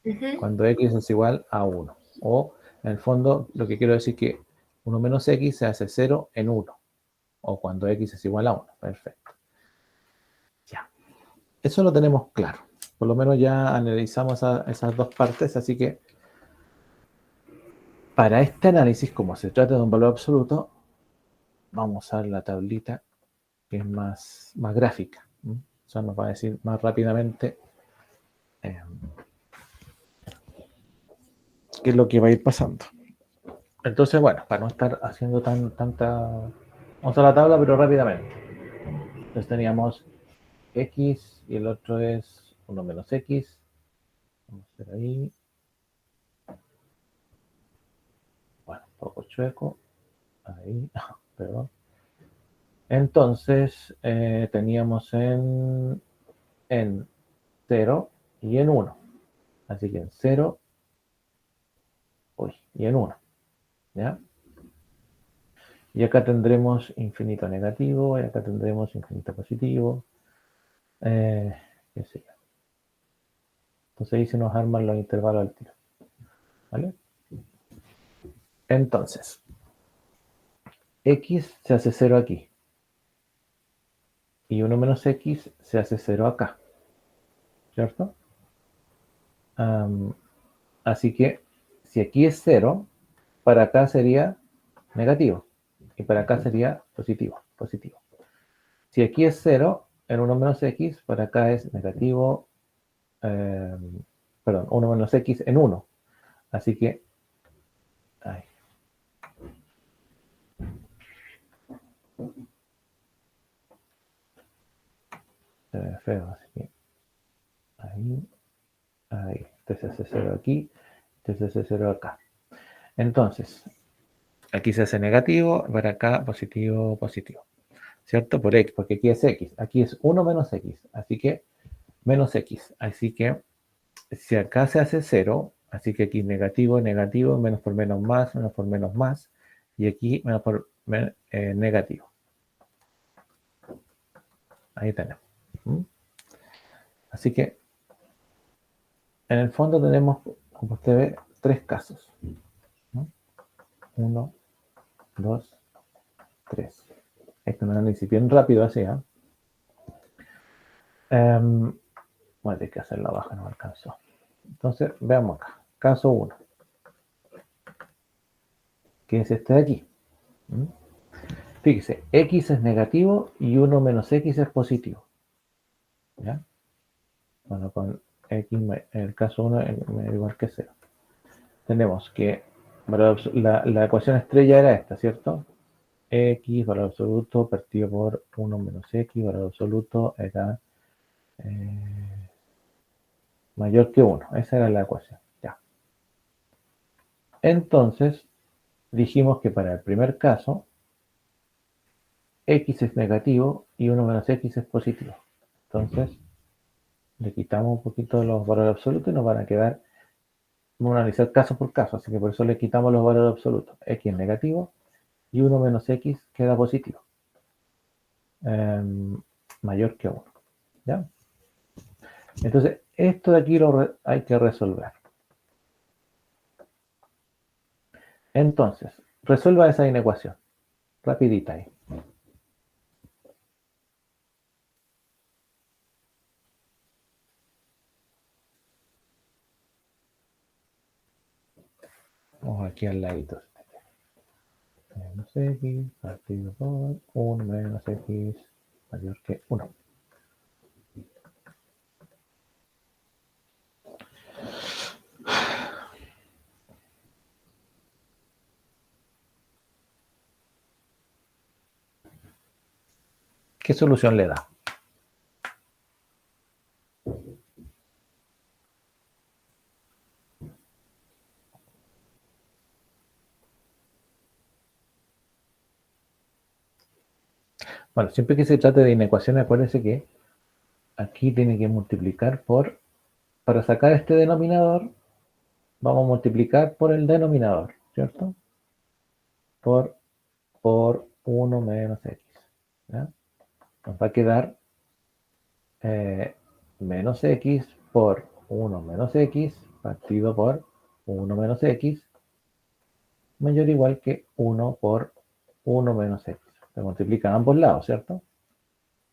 Ujú. Cuando x es igual a 1. O, en el fondo, lo que quiero decir es que 1 menos x se hace 0 en 1. O cuando x es igual a 1. Perfecto. Ya. Eso lo tenemos claro. Por lo menos ya analizamos esas dos partes, así que para este análisis, como se trata de un valor absoluto, vamos a usar la tablita que es más gráfica. O sea, nos va a decir más rápidamente qué es lo que va a ir pasando. Entonces, bueno, para no estar haciendo tanta... Vamos a la tabla, pero rápidamente. Entonces teníamos x y el otro es 1 menos x. Vamos a hacer ahí. Bueno, un poco chueco. Ahí, perdón. Entonces, teníamos en 0 y en 1. Así que en 0 y en 1. ¿Ya? Y acá tendremos infinito negativo, y acá tendremos infinito positivo. Qué sé yo. Entonces ahí se nos arman los intervalos al tiro. ¿Vale? Entonces, x se hace 0 aquí. Y 1 menos x se hace 0 acá. ¿Cierto? Así que, si aquí es 0, para acá sería negativo. Y para acá sería positivo. Si aquí es 0, en 1 menos x, para acá es negativo. Perdón, 1 menos x en 1. Así que... Ay. Se ve feo, así que... Ahí. Este se hace 0 aquí. Este se hace 0 acá. Entonces, aquí se hace negativo, para acá positivo. ¿Cierto? Por x, porque aquí es x. Aquí es 1 menos x. Así que menos x. Así que si acá se hace 0, así que aquí negativo, menos por menos más, y aquí menos por negativo. Ahí tenemos. Así que en el fondo tenemos, como usted ve, tres casos. 1, 2, 3. Este es un análisis bien rápido así, ¿eh? Voy a tener que hacer la baja, no me alcanzó. Entonces, veamos acá. Caso 1. Que es este de aquí. Fíjese, x es negativo y 1 menos x es positivo. ¿Ya? Bueno, con x en el caso 1 es igual que 0. Tenemos que la ecuación estrella era esta, ¿cierto? X, valor absoluto, partido por 1 menos x, valor absoluto era mayor que 1. Esa era la ecuación. Ya. Entonces, dijimos que para el primer caso, x es negativo y 1 menos x es positivo. Entonces, le quitamos un poquito los valores absolutos y nos van a quedar, vamos a analizar caso por caso, así que por eso le quitamos los valores absolutos. X es negativo y 1 menos x queda positivo. Mayor que 1. ¿Ya? Entonces, esto de aquí hay que resolver. Entonces, resuelva esa inecuación. Rapidita ahí. Vamos aquí al ladito. Menos x partido por 1 menos x mayor que 1. ¿Qué solución le da? Bueno, siempre que se trate de inecuaciones, acuérdense que aquí tiene que multiplicar por, para sacar este denominador, vamos a multiplicar por el denominador, ¿cierto? Por 1 menos x. ¿Ya? Nos va a quedar menos x por 1 menos x partido por 1 menos x mayor o igual que 1 por 1 menos x. Se multiplican a ambos lados, ¿cierto?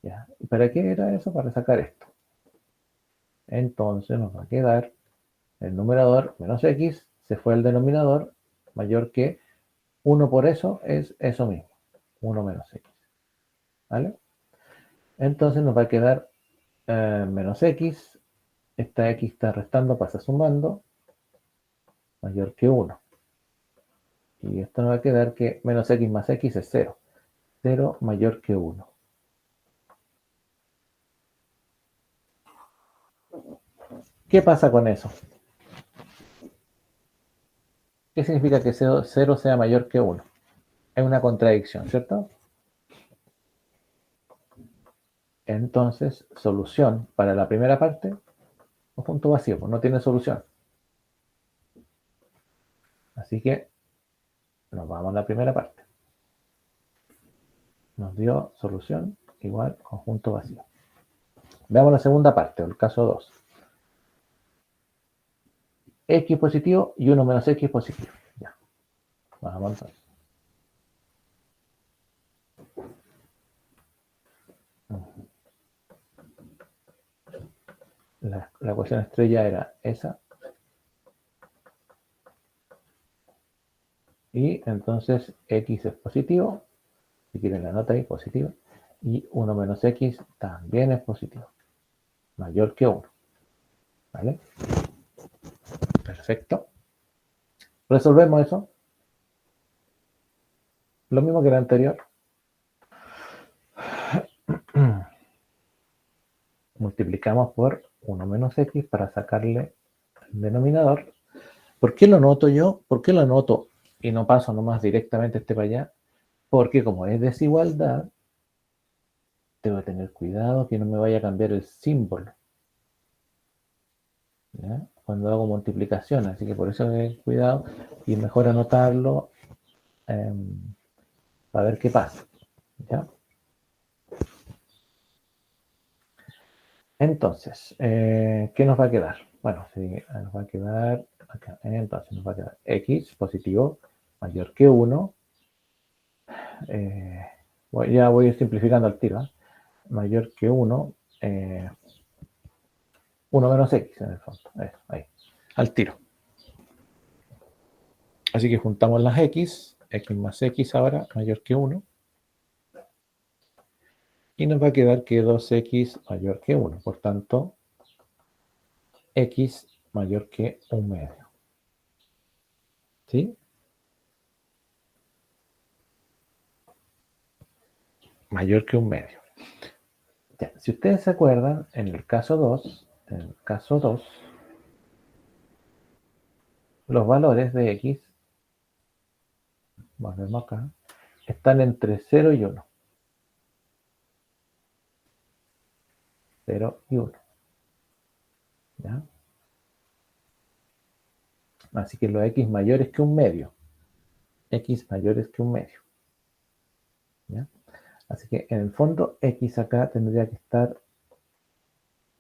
¿Ya? ¿Y para qué era eso? Para sacar esto. Entonces nos va a quedar el numerador menos x, se fue el denominador, mayor que 1 por eso es eso mismo, 1 menos x. ¿Vale? Entonces nos va a quedar menos x, esta x está restando, pasa sumando, mayor que 1. Y esto nos va a quedar que menos x más x es 0. 0 mayor que 1. ¿Qué pasa con eso? ¿Qué significa que 0 sea mayor que 1? Es una contradicción, ¿cierto? Entonces, solución para la primera parte, un punto vacío, pues no tiene solución. Así que nos vamos a la primera parte. Nos dio solución igual conjunto vacío. Veamos la segunda parte, el caso 2. X positivo y 1 menos X positivo. Ya. Vamos entonces. La ecuación estrella era esa. Y entonces X es positivo. Si quieren la nota ahí, positivo. Y 1 menos X también es positivo. Mayor que 1. ¿Vale? Perfecto. Resolvemos eso. Lo mismo que el anterior. Multiplicamos por 1 menos X para sacarle el denominador. ¿Por qué lo anoto yo? ¿Por qué lo anoto y no paso nomás directamente este para allá? Porque como es desigualdad, tengo que tener cuidado que no me vaya a cambiar el símbolo, ¿ya? Cuando hago multiplicación, así que por eso cuidado y mejor anotarlo para ver qué pasa, ¿ya? Entonces, ¿qué nos va a quedar? Bueno, sí, nos va a quedar acá. Entonces nos va a quedar x positivo mayor que 1. Ya voy a ir simplificando al tiro. Mayor que 1. 1 menos x en el fondo. Ahí. Al tiro. Así que juntamos las x más x ahora mayor que 1. Y nos va a quedar que 2x mayor que 1. Por tanto, x mayor que 1 medio. ¿Sí? Mayor que 1 medio. Ya, si ustedes se acuerdan, en el caso 2, los valores de x volvemos acá, están entre 0 y 1. 0 y 1. ¿Ya? Así que los x mayores que un medio. X mayores que un medio. ¿Ya? Así que en el fondo x acá tendría que estar,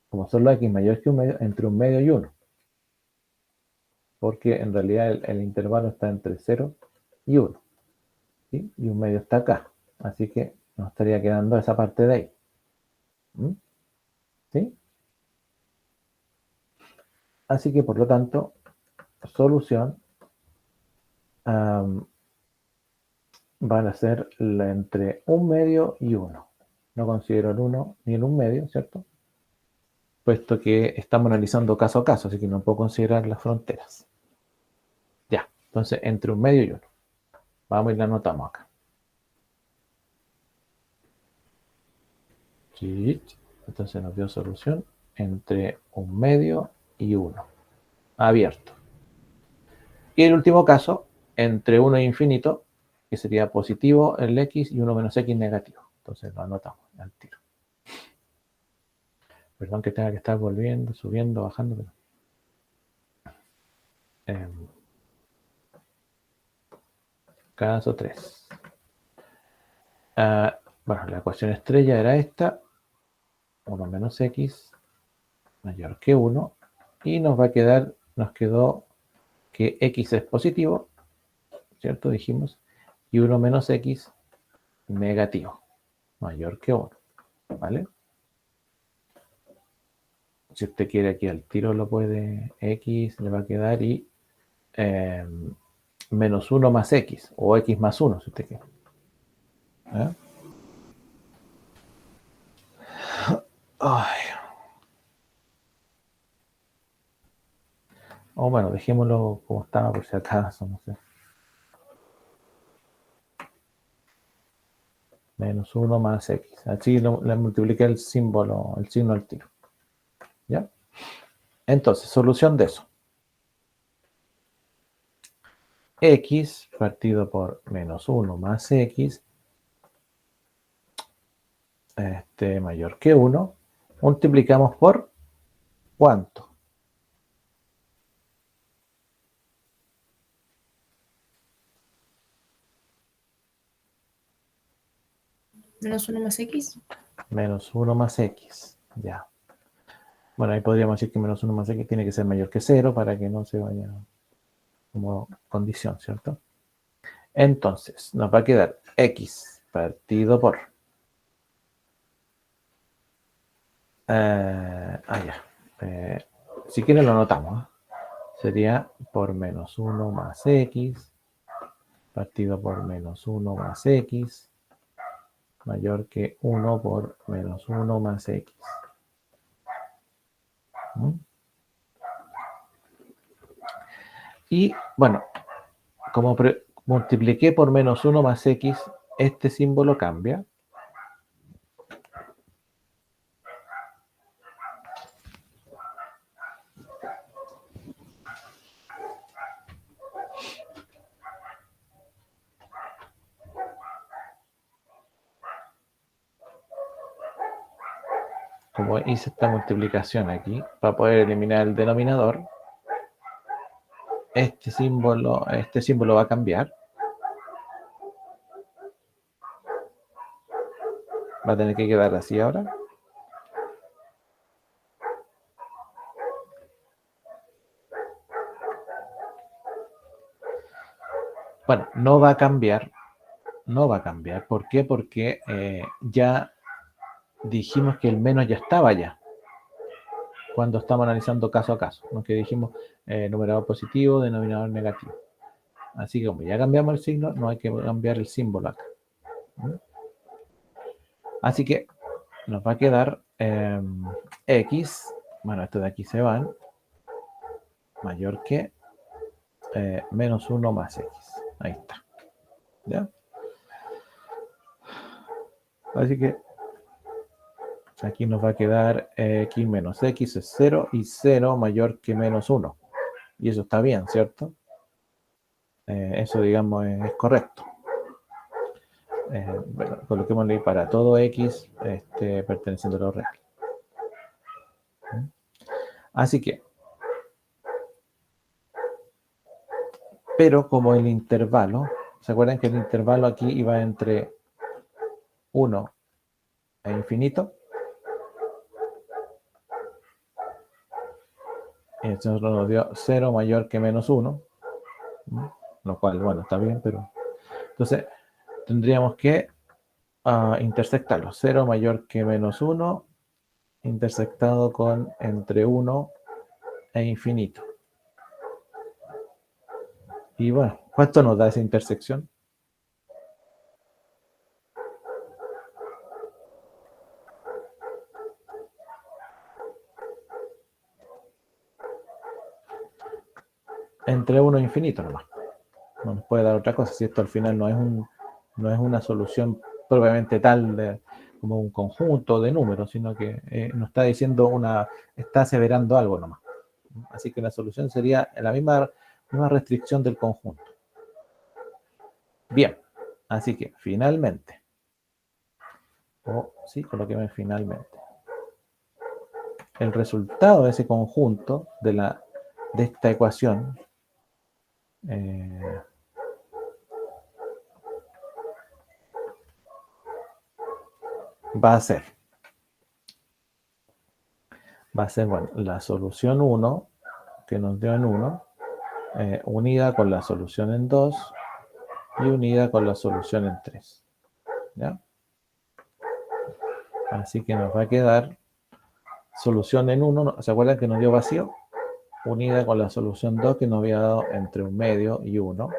como son los x mayores que un medio, entre un medio y 1. Porque en realidad el intervalo está entre 0 y 1. ¿Sí? Y un medio está acá. Así que nos estaría quedando esa parte de ahí. ¿Sí? Así que por lo tanto, solución van a ser entre un medio y 1. No considero el 1 ni el 1 medio, ¿cierto? Puesto que estamos analizando caso a caso, así que no puedo considerar las fronteras. Ya, entonces entre un medio y 1. Vamos y la anotamos acá. Sí, entonces nos dio solución entre un medio y 1. Abierto. Y el último caso, entre 1 e infinito, que sería positivo el x y 1 menos x negativo. Entonces lo anotamos al tiro. Perdón que tenga que estar volviendo, subiendo, bajando. Pero... caso 3. Bueno, la ecuación estrella era esta. 1 menos x mayor que 1. Y nos quedó que x es positivo, ¿cierto? Dijimos. Y 1 menos x negativo, mayor que 1. ¿Vale? Si usted quiere aquí al tiro lo puede, x le va a quedar y menos 1 más x, o x más 1 si usted quiere. ¿Eh? Ay. O bueno, dejémoslo como estaba por si acaso, no sé. Menos 1 más x. Así le multipliqué el símbolo, el signo al tiro. ¿Ya? Entonces, solución de eso. X partido por menos 1 más x mayor que 1, multiplicamos por ¿cuánto? Menos 1 más x. Menos 1 más x. Ya. Bueno, ahí podríamos decir que menos 1 más x tiene que ser mayor que 0 para que no se vaya como condición, ¿cierto? Entonces, nos va a quedar x partido por... si quieren lo anotamos. Sería por menos 1 más x partido por menos 1 más x mayor que 1 por menos 1 más x. Y bueno, como multipliqué por menos 1 más x, este símbolo cambia. Como hice esta multiplicación aquí, para poder eliminar el denominador, este símbolo va a cambiar. Va a tener que quedar así ahora. Bueno, no va a cambiar. No va a cambiar. ¿Por qué? Porque ya dijimos que el menos ya estaba ya. Cuando estamos analizando caso a caso. ¿No? Que dijimos numerador positivo, denominador negativo. Así que como ya cambiamos el signo, no hay que cambiar el símbolo acá. Así que nos va a quedar x, bueno, esto de aquí se van, mayor que menos 1 más x. Ahí está. ¿Ya? Así que aquí nos va a quedar x menos x es 0 y 0 mayor que menos 1. Y eso está bien, ¿cierto? Eso, digamos, es correcto. Bueno, coloquémosle para todo X perteneciendo a lo real. Así que, pero como el intervalo, ¿se acuerdan que el intervalo aquí iba entre 1 e infinito? Y eso nos dio 0 mayor que menos 1, lo cual, bueno, está bien, pero... Entonces, tendríamos que intersectarlo. 0 mayor que menos 1, intersectado con entre 1 e infinito. Y bueno, ¿cuánto nos da esa intersección? Entre 1 e infinito nomás. No nos puede dar otra cosa, si esto al final no es una solución propiamente tal como un conjunto de números, sino que nos está diciendo está aseverando algo nomás. Así que la solución sería la misma restricción del conjunto. Bien, así que finalmente, sí, coloquemos finalmente. El resultado de ese conjunto, de esta ecuación, va a ser, bueno, la solución 1, que nos dio en 1, unida con la solución en 2 y unida con la solución en 3. ¿Ya? Así que nos va a quedar solución en 1, ¿se acuerdan que nos dio vacío? Unida con la solución 2 que nos había dado entre 1/2 y 1.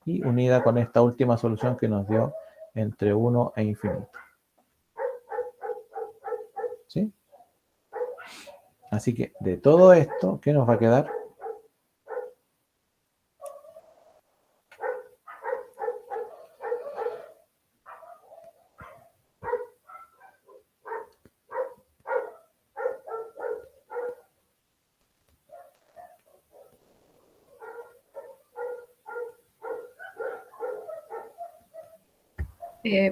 Y unida con esta última solución que nos dio entre 1 e infinito. ¿Sí? Así que de todo esto, ¿qué nos va a quedar?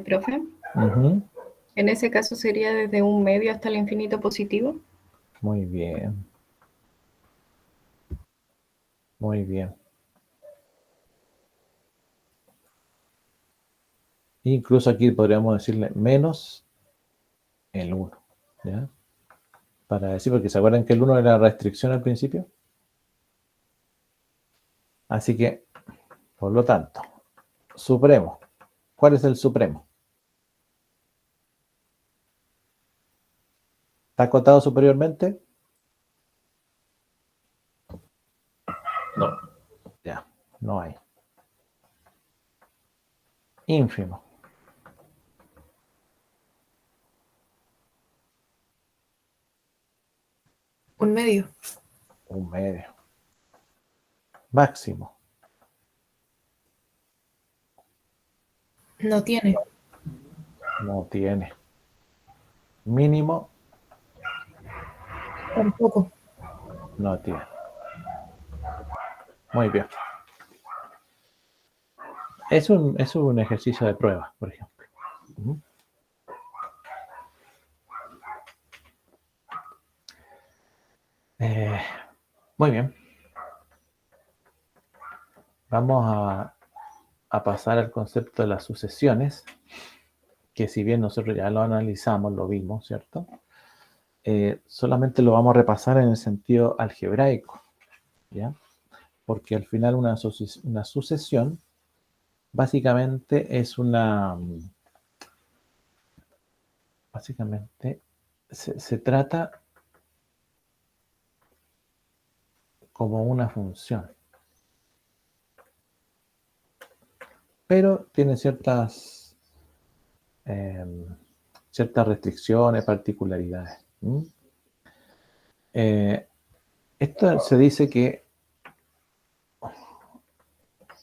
Profe, Ujú. en ese caso sería desde 1/2 hasta el infinito positivo. Muy bien. Muy bien. Incluso aquí podríamos decirle menos el 1. ¿Ya? Para decir, porque ¿se acuerdan que el 1 era la restricción al principio? Así que, por lo tanto, supremo. ¿Cuál es el supremo? ¿Está acotado superiormente? No. Ya, no hay. Ínfimo. Un medio. 1/2. Máximo. No tiene. No tiene. Mínimo. Tampoco. No tiene. Muy bien. Es un ejercicio de prueba, por ejemplo. Muy bien. Vamos a pasar al concepto de las sucesiones, que si bien nosotros ya lo analizamos, lo vimos, ¿cierto? Solamente lo vamos a repasar en el sentido algebraico, ¿ya? Porque al final una sucesión básicamente es básicamente se trata como una función, pero tiene ciertas restricciones, particularidades. Esto se dice que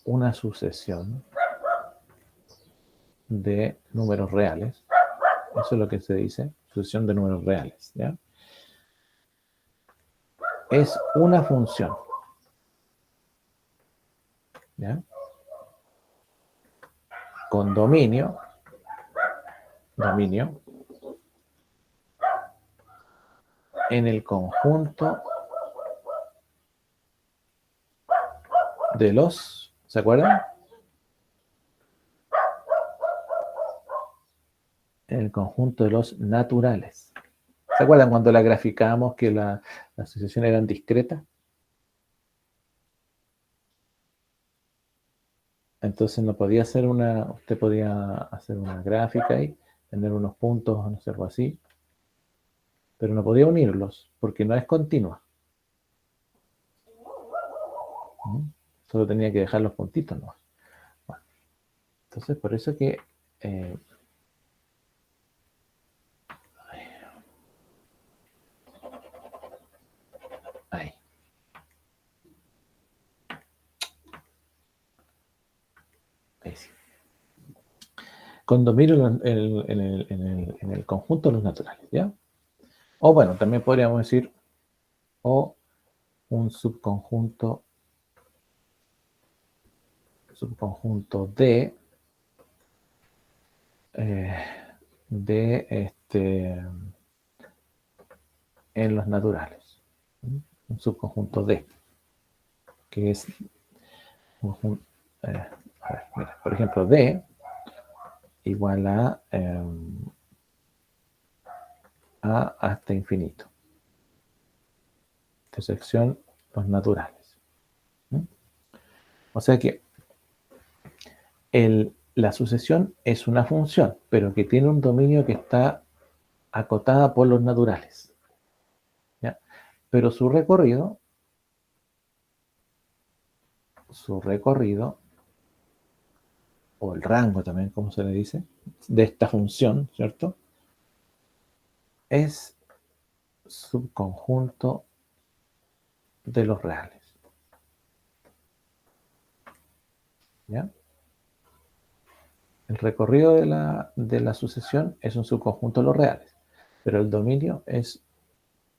una sucesión de números reales, eso es lo que se dice, sucesión de números reales, ¿ya? Es una función, ¿ya? con dominio en el conjunto de los, ¿se acuerdan? En el conjunto de los naturales. ¿Se acuerdan cuando la graficábamos que las asociaciones eran discretas? Entonces no podía hacer usted podía hacer una gráfica ahí, tener unos puntos, no sé, algo así, pero no podía unirlos porque no es continua. Solo tenía que dejar los puntitos, ¿no? Bueno, entonces por eso que ahí. Ahí sí. Con dominio en el conjunto de los naturales, ¿ya? O bueno, también podríamos decir o un subconjunto de en los naturales. Un subconjunto de, que es a ver, mira, por ejemplo, D igual a hasta infinito. Intersección los naturales. O sea que la sucesión es una función, pero que tiene un dominio que está acotada por los naturales. ¿Ya? Pero su recorrido, o el rango también, como se le dice, de esta función, ¿cierto? Es subconjunto de los reales. ¿Ya? El recorrido de la sucesión es un subconjunto de los reales, pero el dominio es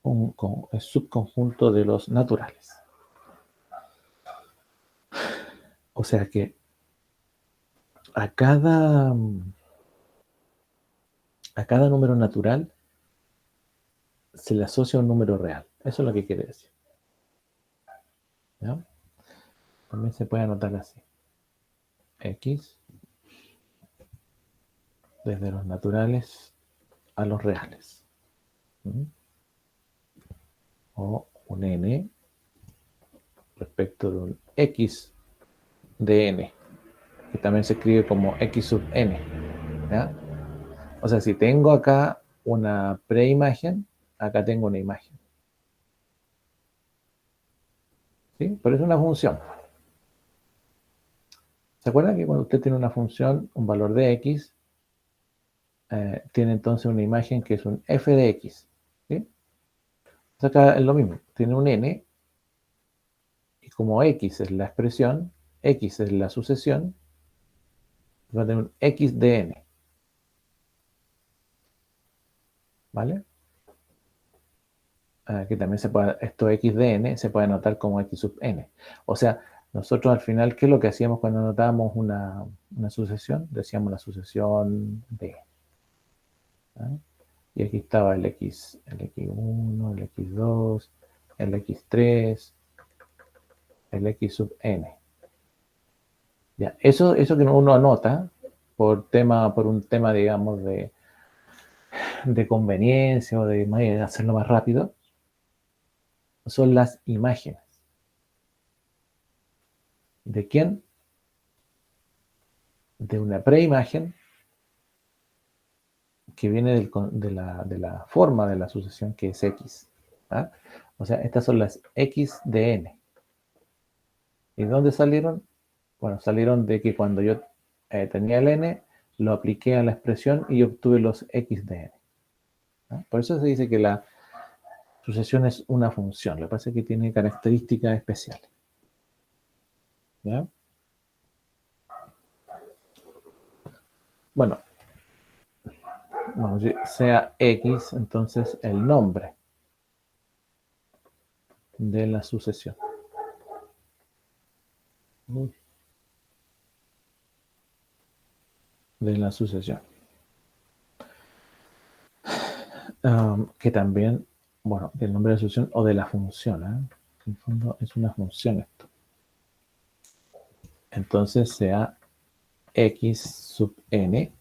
un subconjunto de los naturales. O sea que a cada número natural se le asocia un número real. Eso es lo que quiere decir. ¿Ya? También se puede anotar así. X desde los naturales a los reales. O un n respecto de un x de n, que también se escribe como x sub n. ¿Ya? O sea, si tengo acá una preimagen, acá tengo una imagen. ¿Sí? Pero es una función. ¿Se acuerdan que cuando usted tiene una función, un valor de x, tiene entonces una imagen que es un f de x? ¿Sí? Entonces acá es lo mismo. Tiene un n, y como x es la expresión, x es la sucesión, va a tener un x de n. ¿Vale? Que también esto x de n se puede anotar como x sub n. O sea, nosotros al final, ¿qué es lo que hacíamos cuando anotábamos una sucesión? Decíamos la sucesión b. ¿Ah? Y aquí estaba el x1, el x2, el x3, el x sub n. Ya, eso que uno anota por un tema, digamos, de conveniencia o de hacerlo más rápido, son las imágenes. ¿De quién? De una preimagen que viene de la forma de la sucesión, que es x. ¿Ah? O sea, estas son las x de n. ¿Y dónde salieron? Bueno, salieron de que cuando yo tenía el n, lo apliqué a la expresión y obtuve los x de n. ¿Ah? Por eso se dice que la sucesión es una función. Lo que pasa es que tiene características especiales. ¿Ya? Bueno, sea x, entonces el nombre de la sucesión. de la sucesión. Que también, bueno, el nombre de la sucesión o de la función, En el fondo es una función esto. Entonces sea x sub n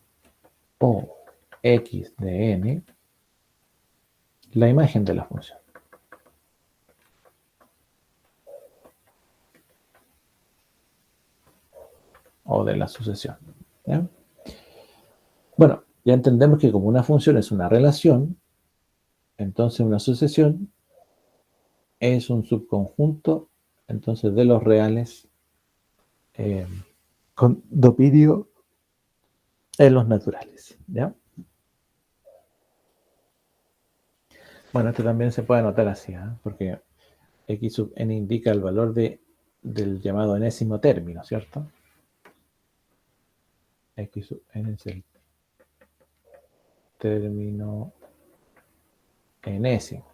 o x de n la imagen de la función. O de la sucesión. ¿Ya? Bueno, ya entendemos que como una función es una relación, entonces una sucesión es un subconjunto entonces de los reales con dominio en los naturales. ¿Ya? Bueno, esto también se puede anotar así, porque x sub n indica el valor del llamado enésimo término, ¿cierto? X sub n es el término enésimo.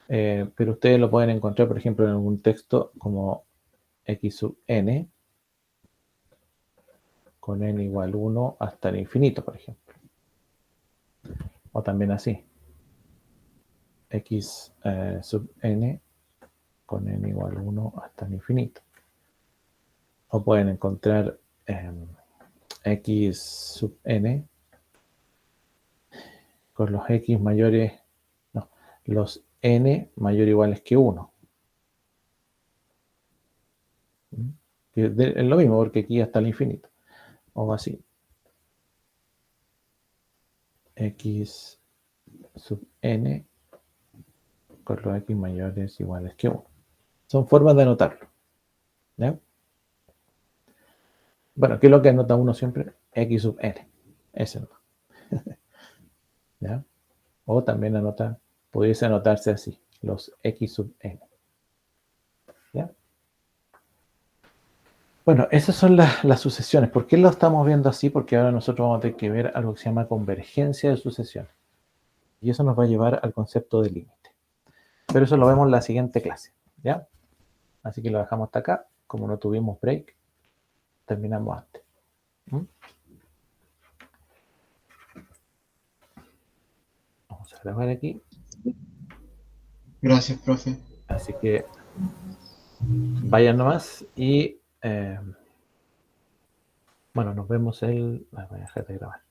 Pero ustedes lo pueden encontrar, por ejemplo, en algún texto como x sub n con n igual 1 hasta el infinito, por ejemplo. O también así. X sub n con n igual 1 hasta el infinito. O pueden encontrar x sub n con los x mayores, no, los n mayor o iguales que 1. Es lo mismo porque aquí hasta el infinito. O así. X sub n con los x mayores o iguales que 1. Son formas de anotarlo. ¿Ya? Bueno, ¿qué es lo que anota uno siempre? X sub n. Ese no. ¿Ya? O también pudiese anotarse así, los x sub n. ¿Ya? Bueno, esas son las sucesiones. ¿Por qué lo estamos viendo así? Porque ahora nosotros vamos a tener que ver algo que se llama convergencia de sucesiones. Y eso nos va a llevar al concepto de límite. Pero eso lo vemos en la siguiente clase. ¿Ya? Así que lo dejamos hasta acá. Como no tuvimos break, terminamos antes. Vamos a grabar aquí. Gracias, profe. Así que vayan nomás y bueno, nos vemos voy a dejar de grabar.